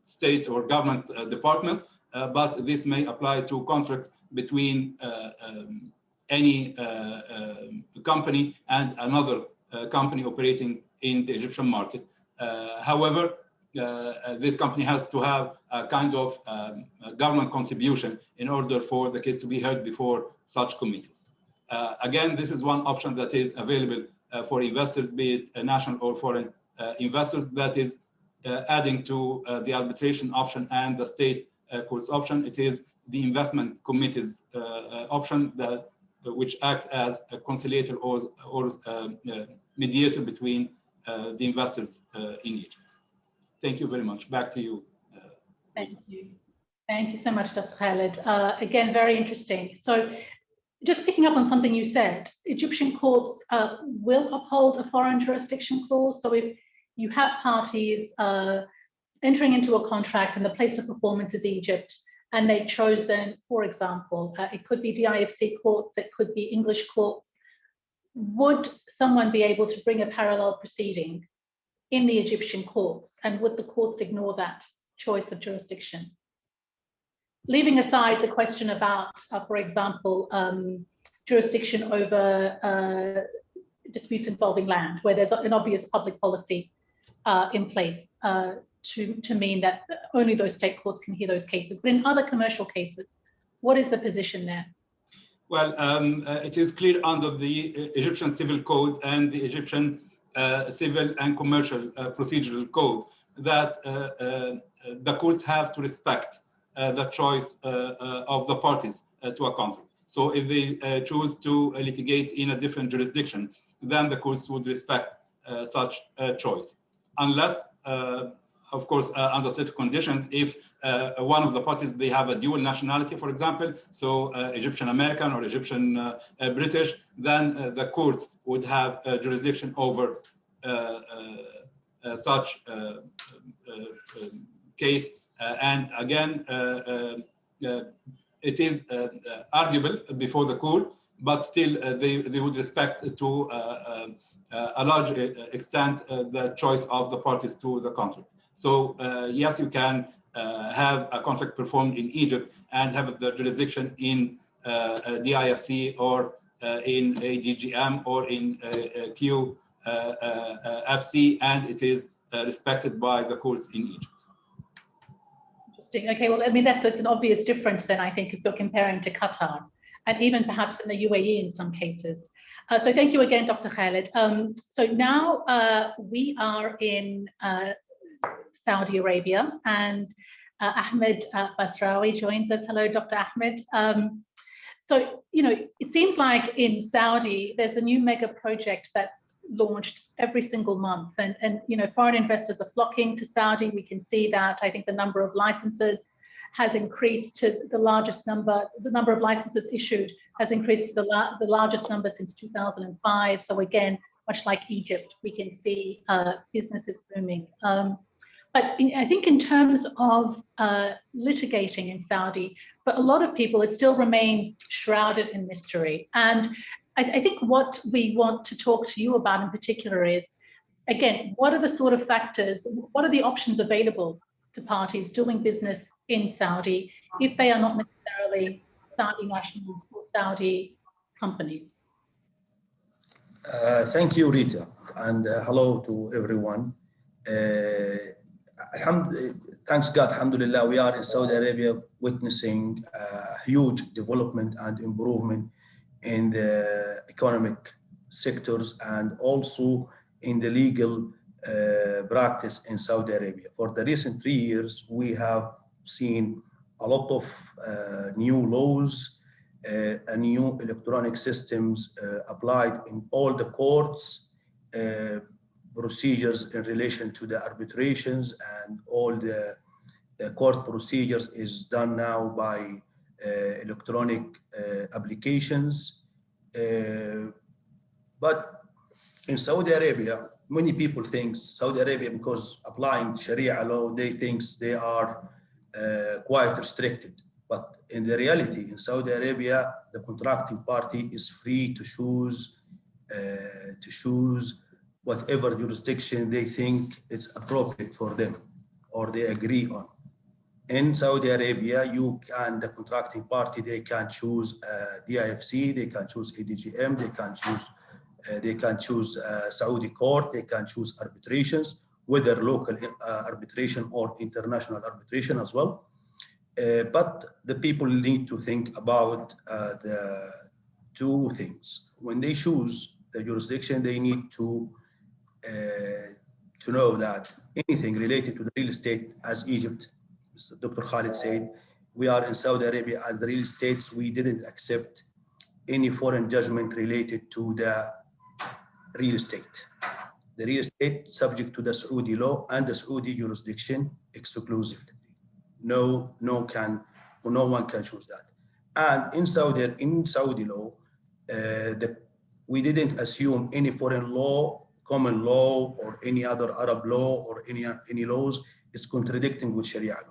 state or government departments, but this may apply to contracts between any company and another company operating in the Egyptian market. However, this company has to have a kind of government contribution in order for the case to be heard before such committees. Again, this is one option that is available for investors, be it national or foreign investors, that is adding to the arbitration option and the state courts option. It is the investment committees option that which acts as a conciliator or mediator between the investors in Egypt. Thank you very much. Back to you. Thank you. Thank you so much, Dr. Khaled. Again, very interesting. So just picking up on something you said, Egyptian courts will uphold a foreign jurisdiction clause. So if you have parties entering into a contract and the place of performance is Egypt, and they've chosen, for example, it could be DIFC courts, it could be English courts, would someone be able to bring a parallel proceeding in the Egyptian courts, and would the courts ignore that choice of jurisdiction? Leaving aside the question about, for example, jurisdiction over disputes involving land, where there's an obvious public policy in place to mean that only those state courts can hear those cases. But in other commercial cases, what is the position there? Well, it is clear under the Egyptian Civil Code and the Egyptian Civil and Commercial Procedural Code that the courts have to respect the choice of the parties to a contract. So if they choose to litigate in a different jurisdiction, then the courts would respect such a choice. Unless, of course, under certain conditions, if one of the parties, they have a dual nationality, for example, so Egyptian American or Egyptian British, then the courts would have jurisdiction over such case. And again, it is arguable before the court, but still they would respect to a large extent the choice of the parties to the contract. So yes, you can have a contract performed in Egypt and have the jurisdiction in DIFC or in ADGM or in QFC, and it is respected by the courts in Egypt. Interesting. Okay, well, I mean, that's an obvious difference then, I think, if you're comparing to Qatar, and even perhaps in the UAE in some cases. So thank you again, Dr. Khaled. So now we are in Saudi Arabia, and Ahmed Basrawi joins us. Hello, Dr. Ahmed. So, you know, it seems like in Saudi, there's a new mega project that's launched every single month, and you know, foreign investors are flocking to Saudi. We can see that. I think the number of licenses has increased to the largest number. The number of licenses issued has increased to the largest number since 2005. So again, much like Egypt, we can see businesses booming. But I think in terms of litigating in Saudi, for a lot of people, it still remains shrouded in mystery. And I think what we want to talk to you about in particular is, again, what are the sort of factors, what are the options available to parties doing business in Saudi if they are not necessarily Saudi nationals or Saudi companies? Thank you, Rita, and hello to everyone. Thanks God, alhamdulillah, we are in Saudi Arabia witnessing a huge development and improvement in the economic sectors and also in the legal practice in Saudi Arabia. For the recent 3 years, we have seen a lot of new laws, new electronic systems applied in all the courts, procedures in relation to the arbitrations, and all the court procedures is done now by electronic applications. But in Saudi Arabia, many people think Saudi Arabia, because applying Sharia law, they think they are quite restricted. But in the reality, in Saudi Arabia, the contracting party is free to choose whatever jurisdiction they think it's appropriate for them or they agree on. In Saudi Arabia, the contracting party, they can choose DIFC, they can choose ADGM, they can choose Saudi court, they can choose arbitrations, whether local arbitration or international arbitration as well. But the people need to think about the two things. When they choose the jurisdiction, they need to know that anything related to the real estate, as Egypt, Dr. Khalid said, we are in Saudi Arabia as the real estates, we didn't accept any foreign judgment related to the real estate. The real estate subject to the Saudi law and the Saudi jurisdiction exclusively. No one can choose that. And in Saudi law, we didn't assume any foreign law, common law, or any other Arab law or any laws is contradicting with Sharia law.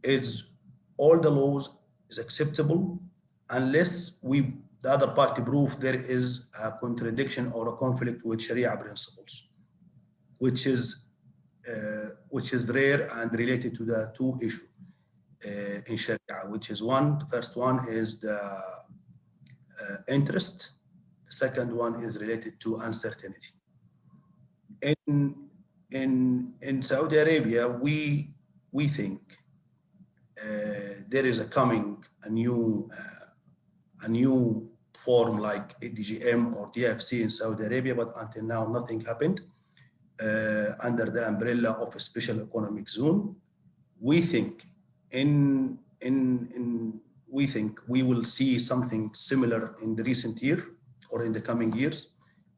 It's all the laws is acceptable unless the other party prove there is a contradiction or a conflict with Sharia principles, which is rare and related to the two issues in Sharia, which is first one is the interest. The second one is related to uncertainty. In Saudi Arabia, we think there is a new form like ADGM or DFC in Saudi Arabia, but until now nothing happened under the umbrella of a special economic zone. We think we will see something similar in the recent year or in the coming years,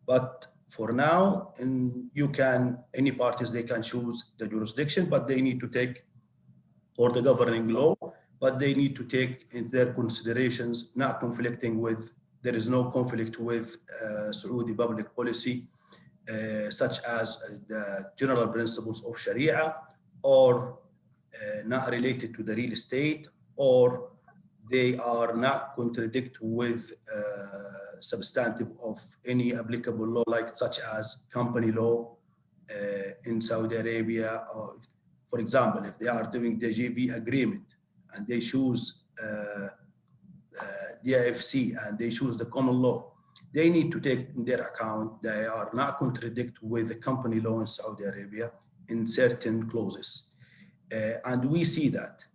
but for now, any parties, they can choose the jurisdiction, but they need to take, or the governing law, but they need to take in their considerations, not conflicting with, there is no conflict with Saudi public policy, such as the general principles of Sharia, or not related to the real estate, or they are not contradict with substantive of any applicable law, like such as company law in Saudi Arabia. Or for example, if they are doing the JV agreement and they choose DIFC and they choose the common law, they need to take in their account they are not contradict with the company law in Saudi Arabia in certain clauses. And we see that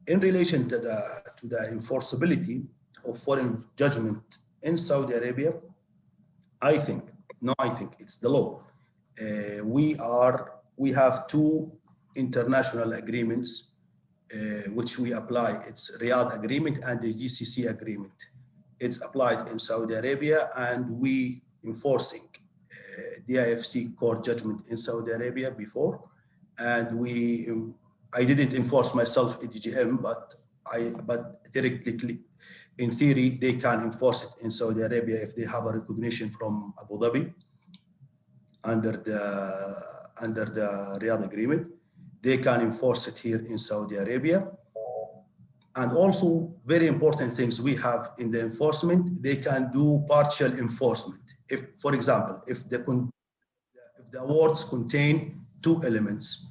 in relation to the enforceability of foreign judgment in Saudi Arabia, I think it's the law. We have two international agreements which we apply. It's Riyadh agreement and the GCC agreement. It's applied in Saudi Arabia, and we enforcing DIFC court judgment in Saudi Arabia before, and I didn't enforce myself ADGM, but theoretically, in theory, they can enforce it in Saudi Arabia if they have a recognition from Abu Dhabi under the Riyadh agreement. They can enforce it here in Saudi Arabia. And also, very important things we have in the enforcement, they can do partial enforcement. If, for example, if the awards contain two elements,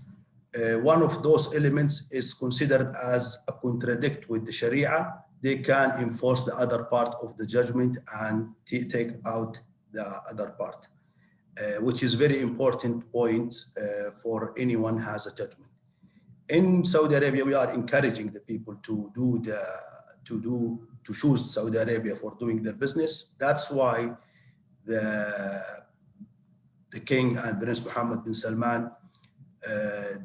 one of those elements is considered as a contradict with the Sharia, they can enforce the other part of the judgment and take out the other part, which is very important point for anyone who has a judgment. In Saudi Arabia, we are encouraging the people to choose Saudi Arabia for doing their business. That's why the King and Prince Mohammed bin Salman,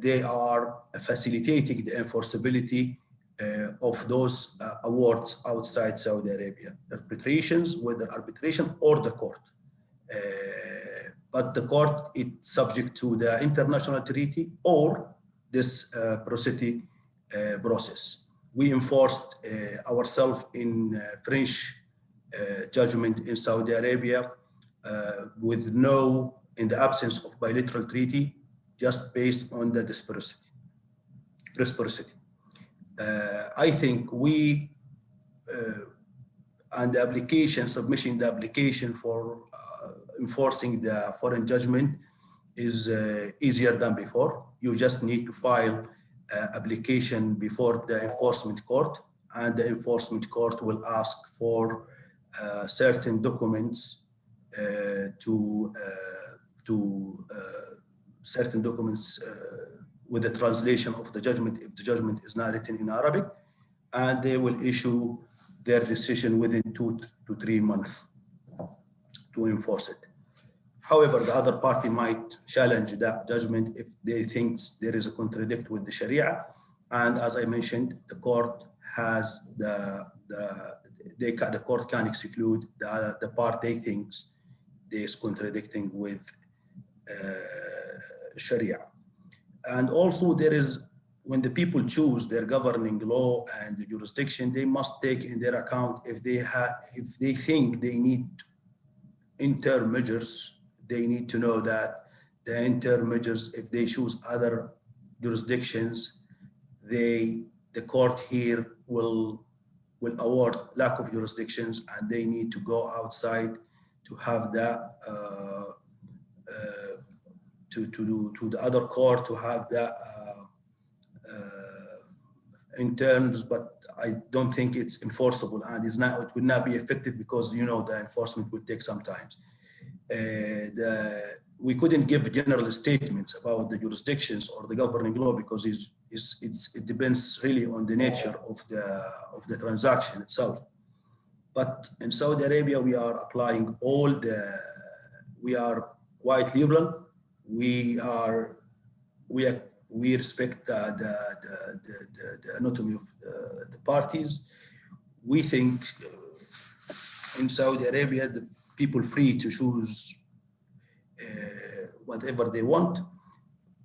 they are facilitating the enforceability of those awards outside Saudi Arabia, arbitrations, whether arbitration or the court. But the court is subject to the international treaty or this prosody process. We enforced ourselves in French judgment in Saudi Arabia with no in the absence of bilateral treaty, just based on the reciprocity. I think we and the application, submission the application for enforcing the foreign judgment is easier than before. You just need to file application before the enforcement court, and the enforcement court will ask for certain documents certain documents with the translation of the judgment if the judgment is not written in Arabic, and they will issue their decision within 2 to 3 months to enforce it. However, the other party might challenge that judgment if they think there is a contradict with the Sharia. And as I mentioned, the court has the court can exclude the part they thinks is contradicting with Sharia. And also there is, when the people choose their governing law and the jurisdiction, they must take in their account if they think they need interim measures, they need to know that the interim measures, if they choose other jurisdictions, the court here will award lack of jurisdictions, and they need to go outside to have that to the other court to have that in terms, but I don't think it's enforceable, and it will not be effective because the enforcement will take some time. We couldn't give general statements about the jurisdictions or the governing law because it depends really on the nature of the transaction itself. But in Saudi Arabia, we are applying we are quite liberal. We respect the autonomy of the parties. We think in Saudi Arabia, the people free to choose whatever they want.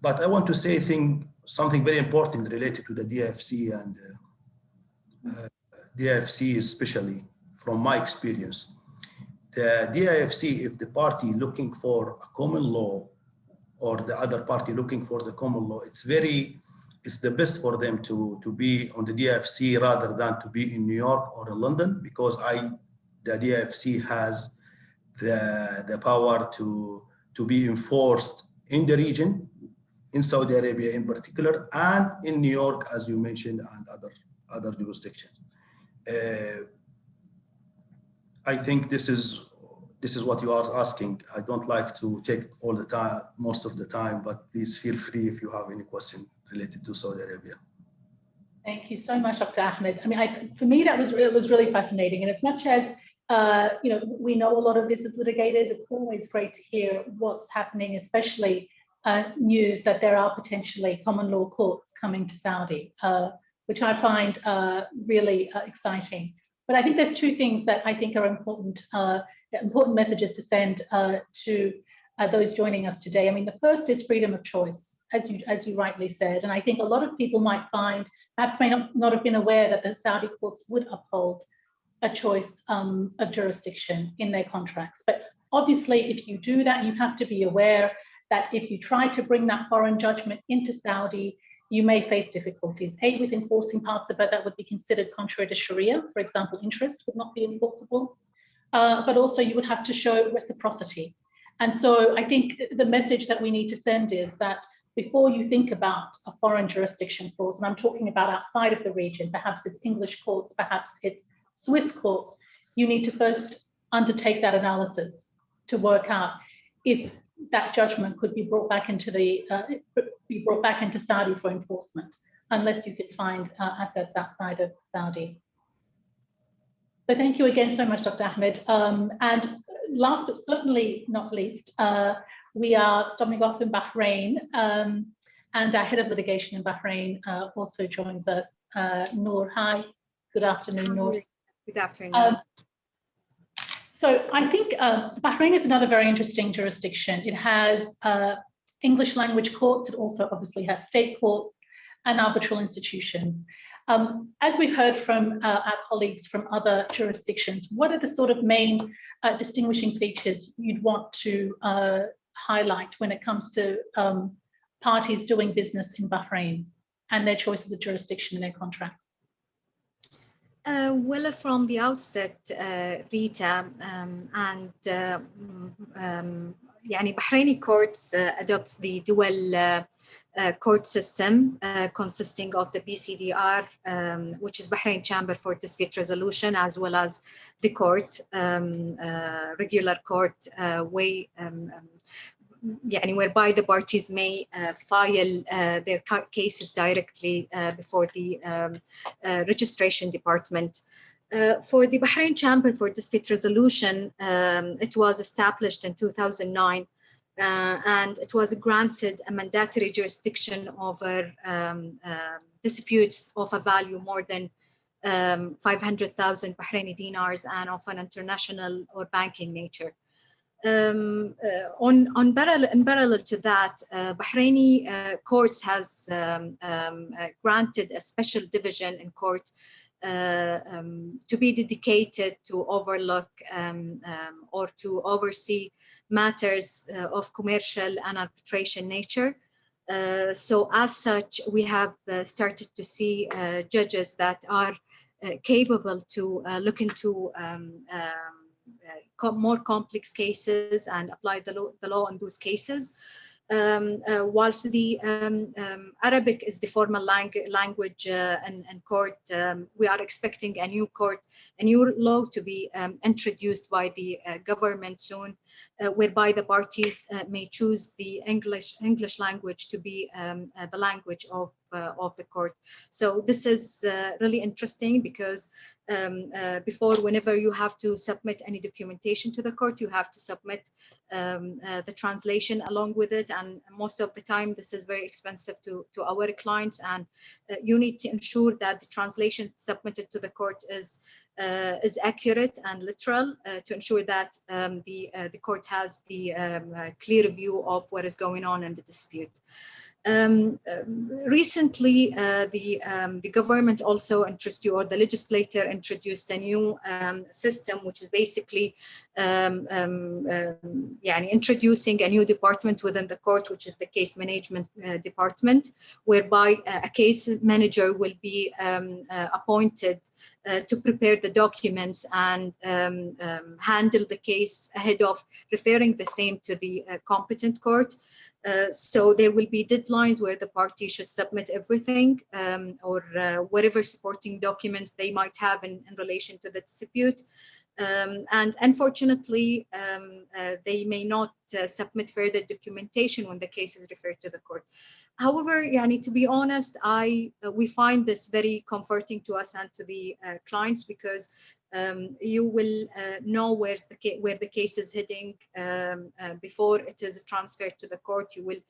But I want to say something very important related to the DFC and DFC especially from my experience. The DIFC, if the party looking for a common law or the other party looking for the common law, it's the best for them to be on the DIFC rather than to be in New York or in London, because the DIFC has the power to be enforced in the region, in Saudi Arabia in particular, and in New York, as you mentioned, and other jurisdictions. I think this is what you are asking. I don't like to take all the time, most of the time, but please feel free if you have any question related to Saudi Arabia. Thank you so much, Dr. Ahmed. I mean, for me, it was really fascinating. And as much as we know a lot of this as litigators, it's always great to hear what's happening, especially news that there are potentially common law courts coming to Saudi, which I find really exciting. But I think there's two things that I think are important messages to send to those joining us today. I mean, the first is freedom of choice, as you rightly said. And I think a lot of people might find, perhaps may not have been aware that the Saudi courts would uphold a choice of jurisdiction in their contracts. But obviously, if you do that, you have to be aware that if you try to bring that foreign judgment into Saudi, you may face difficulties. With enforcing parts of it that would be considered contrary to Sharia. For example, interest would not be enforceable. But also you would have to show reciprocity. And so I think the message that we need to send is that before you think about a foreign jurisdiction clause, and I'm talking about outside of the region, perhaps it's English courts, perhaps it's Swiss courts, you need to first undertake that analysis to work out if that judgment could be brought back into Saudi for enforcement, unless you can find assets outside of Saudi. So thank you again so much, Dr. Ahmed. And last but certainly not least, we are stopping off in Bahrain, and our head of litigation in Bahrain also joins us, Noor. Hi, good afternoon, Noor. Good afternoon. So I think Bahrain is another very interesting jurisdiction. It has English language courts. It also obviously has state courts and arbitral institutions. As we've heard from our colleagues from other jurisdictions, what are the sort of main distinguishing features you'd want to highlight when it comes to parties doing business in Bahrain and their choices of jurisdiction in their contracts? Well, from the outset, Rita, يعني Bahraini courts adopt the dual court system consisting of the BCDR, which is Bahrain Chamber for Dispute Resolution, as well as the court, regular court way, whereby the parties may file their cases directly before the registration department. For the Bahrain Chamber for Dispute Resolution, it was established in 2009, and it was granted a mandatory jurisdiction over disputes of a value more than 500,000 Bahraini dinars and of an international or banking nature. In parallel to that, Bahraini courts has granted a special division in court to be dedicated to overlook or to oversee matters of commercial and arbitration nature. So as such, we have started to see judges that are capable to look into more complex cases and apply the law in those cases. Whilst the Arabic is the formal language in court, we are expecting a new law to be introduced by the government soon, whereby the parties may choose the English language to be the language of the court. So this is really interesting because before, whenever you have to submit any documentation to the court, you have to submit the translation along with it, and most of the time this is very expensive to our clients, and you need to ensure that the translation submitted to the court is accurate and literal to ensure that the court has the clear view of what is going on in the dispute. Recently, the government also introduced, or the legislator introduced, a new system, which is basically introducing a new department within the court, which is the case management department, whereby a case manager will be appointed to prepare the documents and handle the case ahead of referring the same to the competent court. So there will be deadlines where the party should submit everything or whatever supporting documents they might have in relation to the dispute. And unfortunately, they may not submit further documentation when the case is referred to the court. However, to be honest, we find this very comforting to us and to the clients, because you will know where the case is heading before it is transferred to the court. You will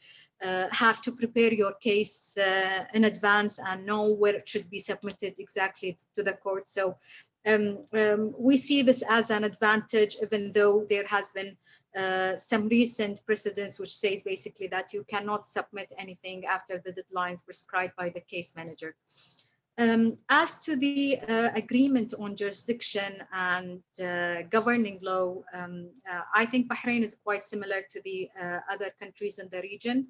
have to prepare your case in advance and know where it should be submitted exactly to the court. So we see this as an advantage, even though there has been some recent precedents which says basically that you cannot submit anything after the deadlines prescribed by the case manager. As to the agreement on jurisdiction and governing law, I think Bahrain is quite similar to the other countries in the region.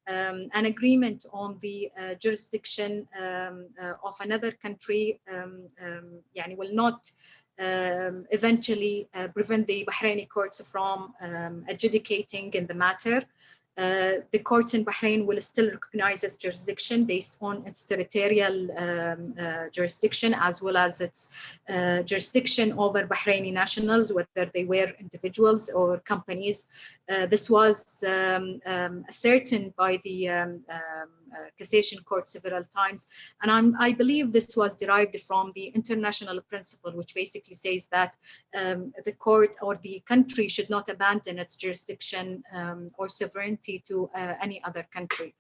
An agreement on the jurisdiction of another country will not eventually prevent the Bahraini courts from adjudicating in the matter. The courts in Bahrain will still recognize its jurisdiction based on its territorial jurisdiction, as well as its jurisdiction over Bahraini nationals, whether they were individuals or companies. This was ascertained by the cassation court several times, and I believe this was derived from the international principle, which basically says that the court or the country should not abandon its jurisdiction or sovereignty to any other country.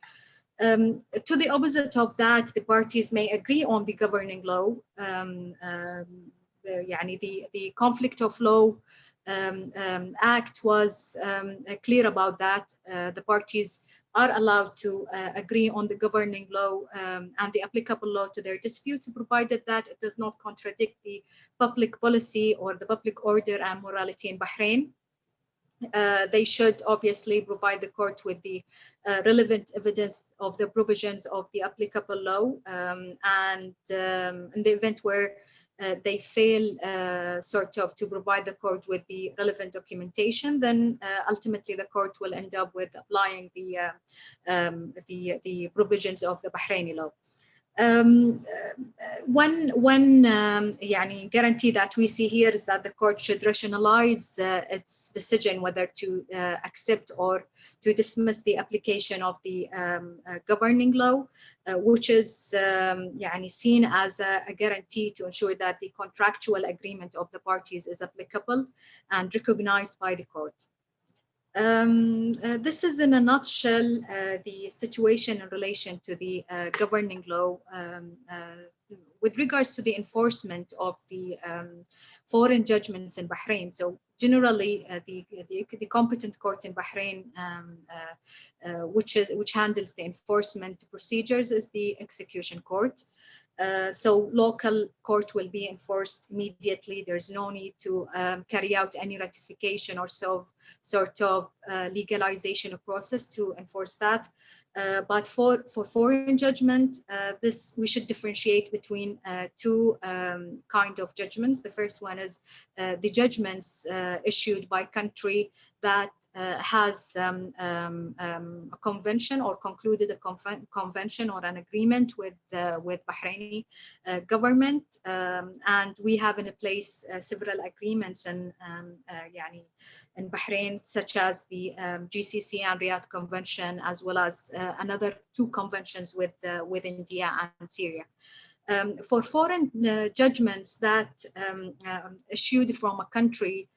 To the opposite of that, the parties may agree on the governing law. The Conflict of Law Act was clear about that. The parties are allowed to agree on the governing law and the applicable law to their disputes, provided that it does not contradict the public policy or the public order and morality in Bahrain. They should obviously provide the court with the relevant evidence of the provisions of the applicable law, and in the event where they fail sort of to provide the court with the relevant documentation, then ultimately the court will end up with applying the provisions of the Bahraini law. One guarantee that we see here is that the court should rationalize its decision whether to accept or to dismiss the application of the governing law, which is seen as a guarantee to ensure that the contractual agreement of the parties is applicable and recognized by the court. This is in a nutshell the situation in relation to the governing law. With regards to the enforcement of the foreign judgments in Bahrain, so generally the competent court in Bahrain, which handles the enforcement procedures, is the execution court. So local court will be enforced immediately. There's no need to carry out any ratification or sort of legalization process to enforce that. But for foreign judgment, this we should differentiate between two kind of judgments. The first one is the judgments issued by country that has a convention or concluded a convention or an agreement with Bahraini government, and we have in place several agreements in Bahrain, such as the GCC and Riyadh Convention, as well as another two conventions with India and Syria. For foreign judgments that issued from a country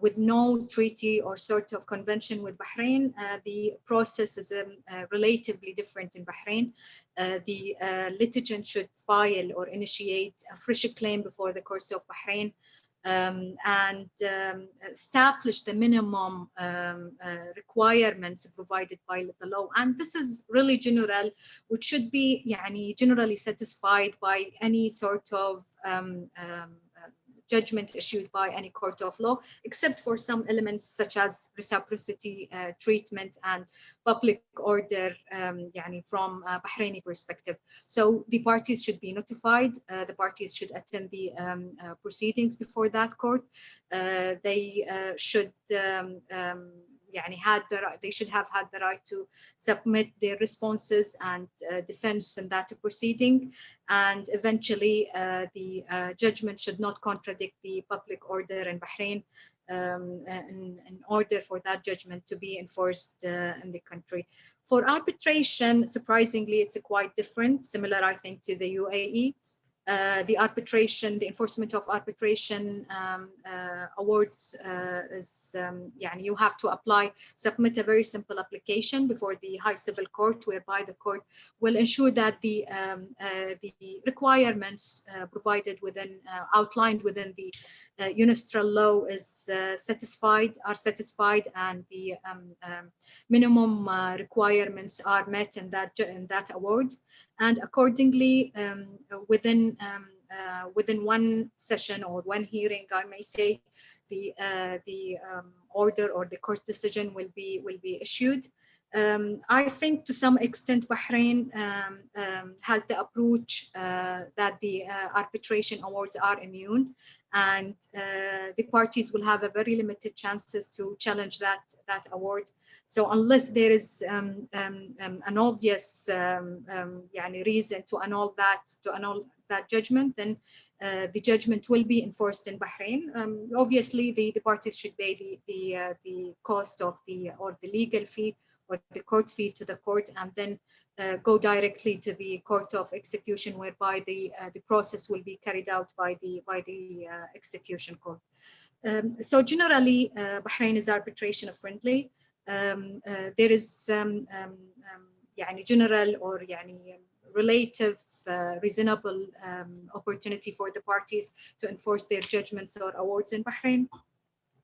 with no treaty or sort of convention with Bahrain, the process is relatively different in Bahrain. The litigant should file or initiate a fresh claim before the courts of Bahrain and establish the minimum requirements provided by the law. And this is really general, which should be generally satisfied by any sort of judgment issued by any court of law, except for some elements such as reciprocity treatment and public order from a Bahraini perspective. So the parties should be notified. The parties should attend the proceedings before that court. They should they should have had the right to submit their responses and defense in that proceeding, and eventually the judgment should not contradict the public order in Bahrain in order for that judgment to be enforced in the country. For arbitration, surprisingly, it's quite different, similar, I think, to the UAE. The arbitration, the enforcement of arbitration awards is, you have to submit a very simple application before the High Civil Court, whereby the court will ensure that the requirements provided within, outlined within the UNISTRAL law is satisfied, and the minimum requirements are met in that award. And accordingly, within one session or one hearing, I may say, the order or the court decision will be issued. I think to some extent Bahrain has the approach that the arbitration awards are immune, and the parties will have a very limited chances to challenge that award. So unless there is an obvious reason to annul that judgment, then the judgment will be enforced in Bahrain. Obviously, the parties should pay the cost of the legal fee or the court fee to the court, and then go directly to the court of execution, whereby the process will be carried out by the execution court. So generally, Bahrain is arbitration friendly. There is general or relative reasonable opportunity for the parties to enforce their judgments or awards in Bahrain.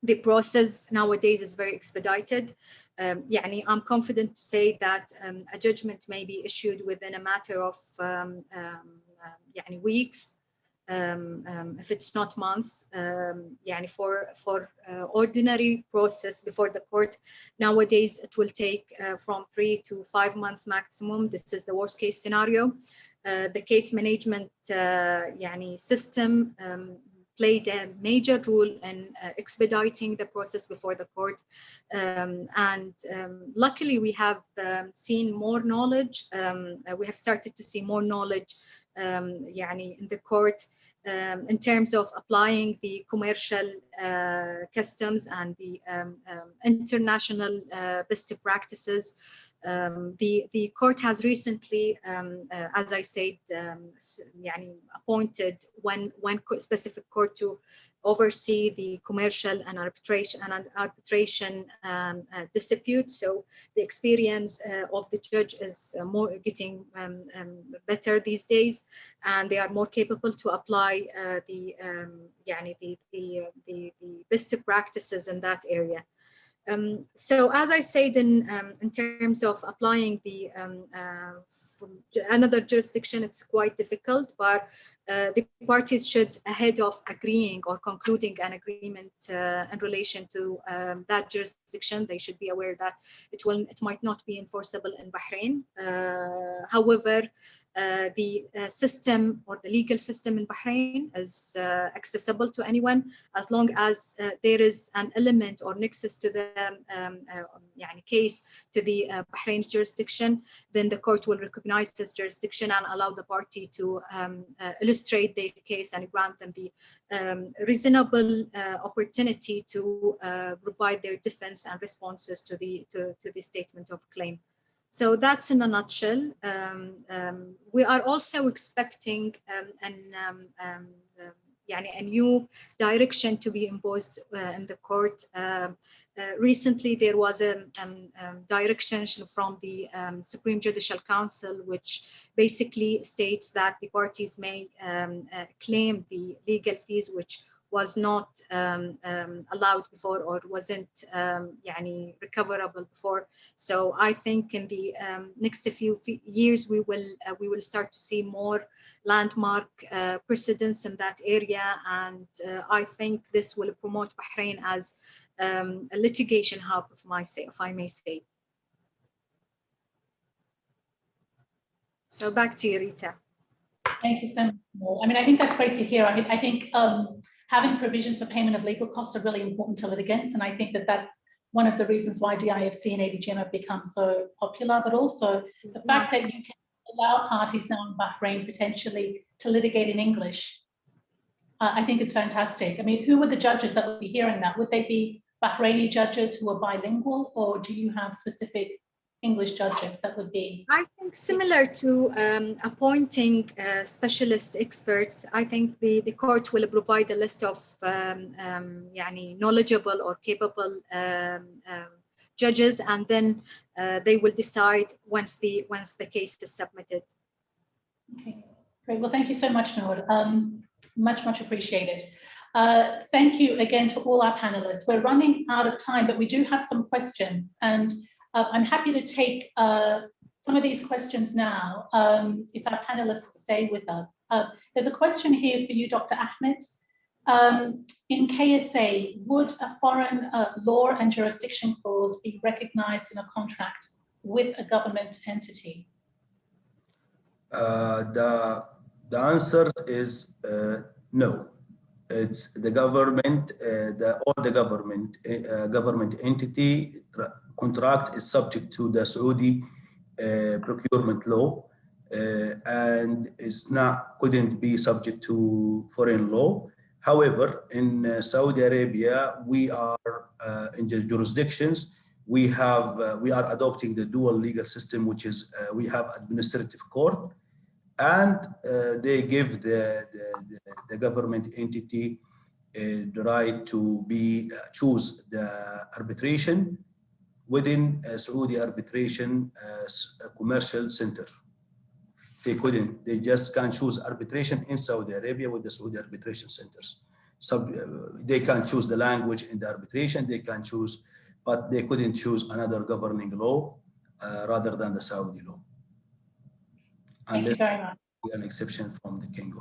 The process nowadays is very expedited. I'm confident to say that a judgment may be issued within a matter of weeks. if it's not months, for ordinary process before the court. Nowadays, it will take from 3 to 5 months maximum. This is the worst case scenario. The case management system played a major role in expediting the process before the court. Luckily, we have seen more knowledge. We have started to see more knowledge in the court in terms of applying the commercial customs and the international best practices. The court has recently, as I said, appointed one specific court to oversee the commercial and arbitration disputes. So the experience of the judge is getting better these days, and they are more capable to apply the best practices in that area. So as I said, in terms of applying the another jurisdiction, it's quite difficult, but the parties should, ahead of agreeing or concluding an agreement in relation to that jurisdiction, they should be aware that it might not be enforceable in Bahrain. However, the system or the legal system in Bahrain is accessible to anyone as long as there is an element or nexus to the case to the Bahrain jurisdiction. Then the court will recognize this jurisdiction and allow the party to illustrate their case and grant them the reasonable opportunity to provide their defense and responses to the statement of claim. So that's in a nutshell. We are also expecting a new direction to be imposed in the court. Recently, there was a direction from the Supreme Judicial Council, which basically states that the parties may claim the legal fees, which was not allowed before or wasn't recoverable before. So I think in the next few years we will start to see more landmark precedents in that area, and I think this will promote Bahrain as a litigation hub, if I may say. So back to you, Rita. Thank you so much. I mean, I think that's great to hear. I mean, I think having provisions for payment of legal costs are really important to litigants, and I think that that's one of the reasons why DIFC and ADGM have become so popular, but also the fact that you can allow parties now in Bahrain potentially to litigate in English. I think it's fantastic. I mean, who would the judges that would be hearing that? Would they be Bahraini judges who are bilingual, or do you have specific English judges that would be? I think similar to appointing specialist experts, I think the court will provide a list of knowledgeable or capable judges, and then they will decide once the case is submitted. Okay, great. Well, thank you so much, Noor. Much appreciated. Thank you again to all our panelists. We're running out of time, but we do have some questions, and I'm happy to take some of these questions now, if our panelists stay with us. There's a question here for you, Dr. Ahmed. In KSA, would a foreign law and jurisdiction clause be recognized in a contract with a government entity? The answer is no. It's the government, all the government entity contract is subject to the Saudi procurement law, and couldn't be subject to foreign law. However, in Saudi Arabia, we are in the jurisdictions we are adopting the dual legal system, which is we have administrative court, and they give the government entity the right to choose the arbitration within a Saudi arbitration commercial center. They just can't choose arbitration in Saudi Arabia with the Saudi arbitration centers. They can choose the language in the arbitration, they can choose, but they couldn't choose another governing law rather than the Saudi law. Thank you very much. An exception from the King.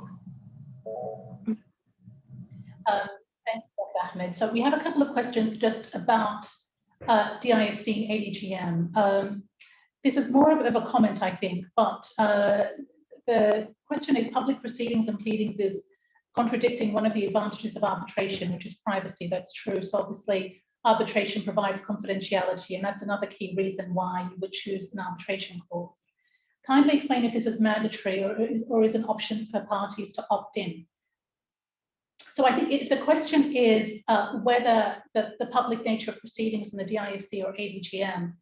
Thank you, Dr. Ahmed. So we have a couple of questions just about DIFC and ADGM. This is more of a comment, I think, but the question is public proceedings and pleadings is contradicting one of the advantages of arbitration, which is privacy. That's true. So obviously arbitration provides confidentiality, and that's another key reason why you would choose an arbitration clause. Kindly explain if this is mandatory or is an option for parties to opt in. So I think if the question is whether the public nature of proceedings in the DIFC or ADGM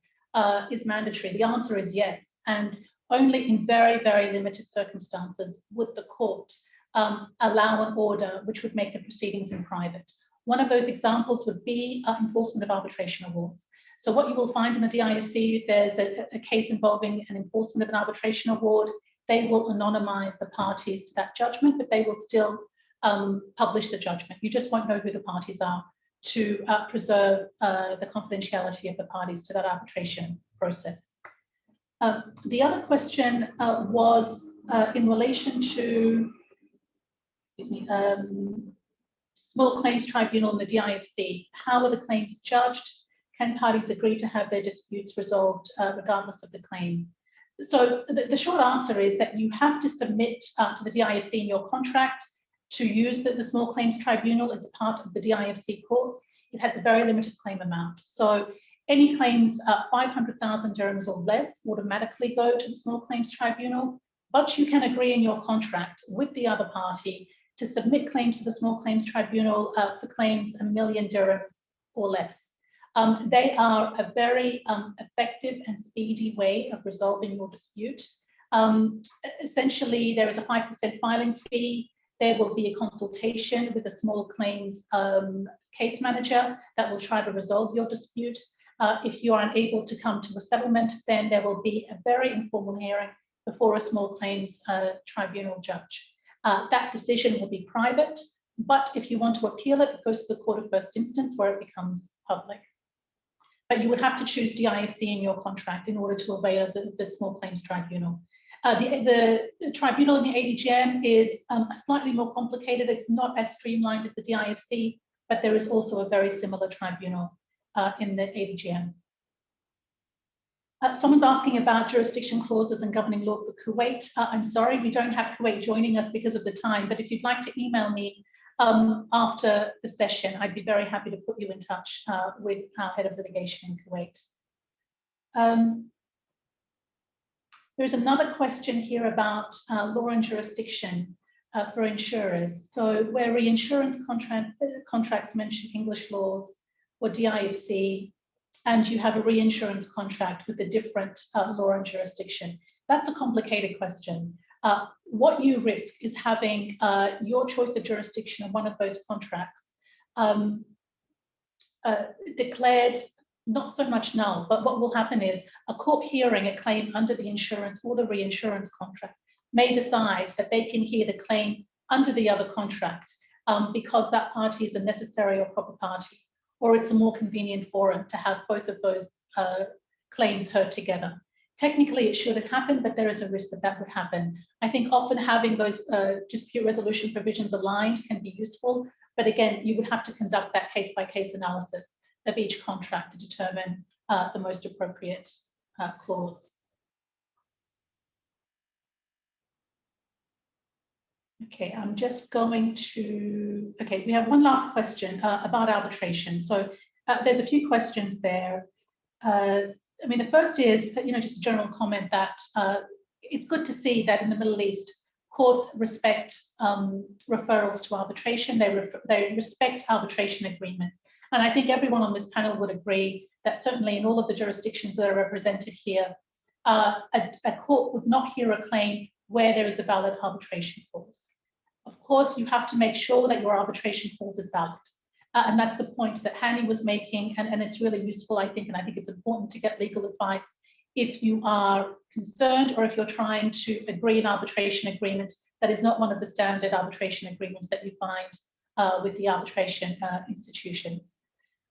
is mandatory, the answer is yes. And only in very, very limited circumstances would the court allow an order which would make the proceedings in private. One of those examples would be enforcement of arbitration awards. So what you will find in the DIFC, if there's a case involving an enforcement of an arbitration award, they will anonymize the parties to that judgment, but they will still publish the judgment. You just won't know who the parties are to preserve the confidentiality of the parties to that arbitration process. The other question was in relation to, Small Claims Tribunal in the DIFC. How are the claims judged? Can parties agree to have their disputes resolved regardless of the claim? So the short answer is that you have to submit to the DIFC in your contract to use the Small Claims Tribunal. It's part of the DIFC courts. It has a very limited claim amount. So any claims 500,000 dirhams or less automatically go to the Small Claims Tribunal, but you can agree in your contract with the other party to submit claims to the Small Claims Tribunal for claims 1 million dirhams or less. They are a very effective and speedy way of resolving your dispute. Essentially, there is a 5% filing fee. There will be a consultation with a small claims case manager that will try to resolve your dispute. If you are unable to come to a settlement, then there will be a very informal hearing before a small claims tribunal judge. That decision will be private, but if you want to appeal it, it goes to the court of first instance where it becomes public. But you would have to choose DIFC in your contract in order to avail the Small Claims Tribunal. The tribunal in the ADGM is slightly more complicated. It's not as streamlined as the DIFC, but there is also a very similar tribunal in the ADGM. Someone's asking about jurisdiction clauses and governing law for Kuwait. I'm sorry, we don't have Kuwait joining us because of the time, but if you'd like to email me after the session, I'd be very happy to put you in touch with our head of litigation in Kuwait. There's another question here about law and jurisdiction for insurers. So where reinsurance contracts mention English laws or DIFC, and you have a reinsurance contract with a different law and jurisdiction, that's a complicated question. What you risk is having your choice of jurisdiction on one of those contracts declared not so much null, but what will happen is a court hearing a claim under the insurance or the reinsurance contract may decide that they can hear the claim under the other contract because that party is a necessary or proper party, or it's a more convenient forum to have both of those claims heard together. Technically, it should have happened, but there is a risk that that would happen. I think often having those dispute resolution provisions aligned can be useful, but again, you would have to conduct that case-by-case analysis of each contract to determine the most appropriate clause. Okay, I'm just going to, okay, we have one last question about arbitration. So there's a few questions there. I mean, the first is, just a general comment that it's good to see that in the Middle East, courts respect referrals to arbitration. They respect arbitration agreements. And I think everyone on this panel would agree that certainly in all of the jurisdictions that are represented here, a court would not hear a claim where there is a valid arbitration clause. Of course, you have to make sure that your arbitration clause is valid. And that's the point that Hani was making, and it's really useful, I think, and I think it's important to get legal advice if you are concerned or if you're trying to agree an arbitration agreement that is not one of the standard arbitration agreements that you find with the arbitration institutions.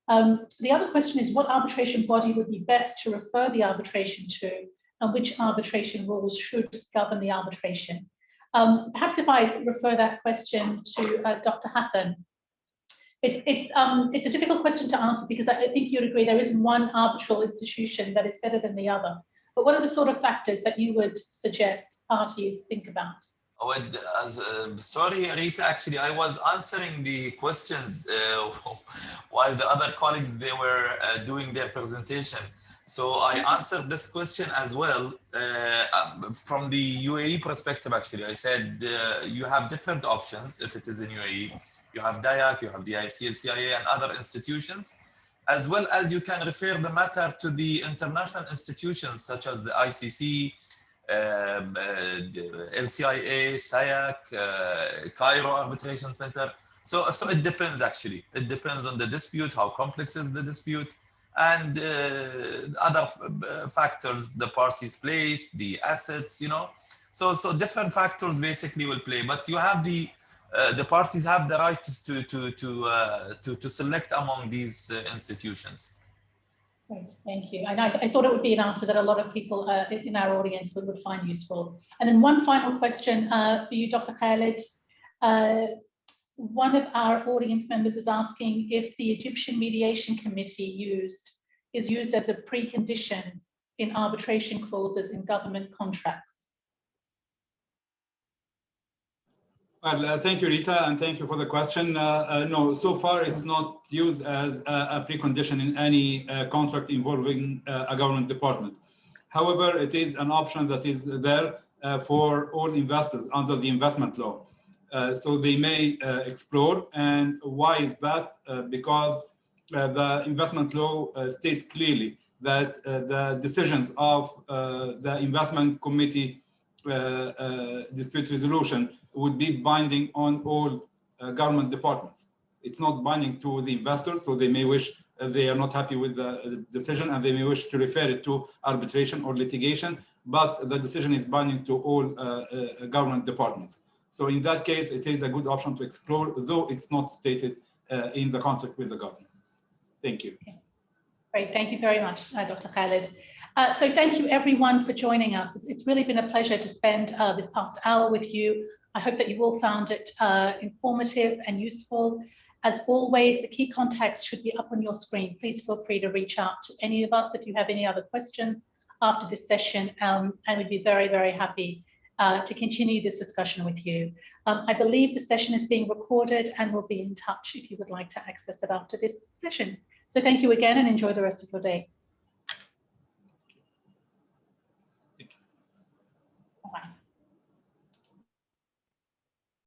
The other question is, what arbitration body would be best to refer the arbitration to, and which arbitration rules should govern the arbitration? Perhaps if I refer that question to Dr. Hassan. It's a difficult question to answer because I think you'd agree there isn't one arbitral institution that is better than the other. But what are the sort of factors that you would suggest parties think about? Sorry, Rita, actually, I was answering the questions while the other colleagues, they were doing their presentation. So I answered this question as well from the UAE perspective, actually. I said you have different options if it is in UAE. You have DIAC, you have the IFCLCIA and other institutions, as well as you can refer the matter to the international institutions such as the ICC, LCIA, SAYAC, Cairo Arbitration Center. So it depends actually. It depends on the dispute, how complex is the dispute, and other factors, the parties' place, the assets, you know. So different factors basically will play, but you have the parties have the right to select among these institutions. Great, thank you. And I thought it would be an answer that a lot of people in our audience would find useful. And then one final question for you, Dr. Khaled. One of our audience members is asking if the Egyptian Mediation Committee is used as a precondition in arbitration clauses in government contracts. Well, thank you, Rita, and thank you for the question. No, so far it's not used as a precondition in any contract involving a government department. However, it is an option that is there for all investors under the investment law. So they may explore. And why is that? Because the investment law states clearly that the decisions of the investment committee dispute resolution would be binding on all government departments. It's not binding to the investors, so they may wish, they are not happy with the decision and they may wish to refer it to arbitration or litigation, but the decision is binding to all government departments. So in that case, it is a good option to explore, though it's not stated in the contract with the government. Thank you. Okay. Great, thank you very much, Dr. Khaled. So thank you everyone for joining us. It's really been a pleasure to spend this past hour with you. I hope that you all found it informative and useful. As always, the key contacts should be up on your screen. Please feel free to reach out to any of us if you have any other questions after this session, and we'd be very, very happy to continue this discussion with you. I believe the session is being recorded and we'll be in touch if you would like to access it after this session. So thank you again and enjoy the rest of your day.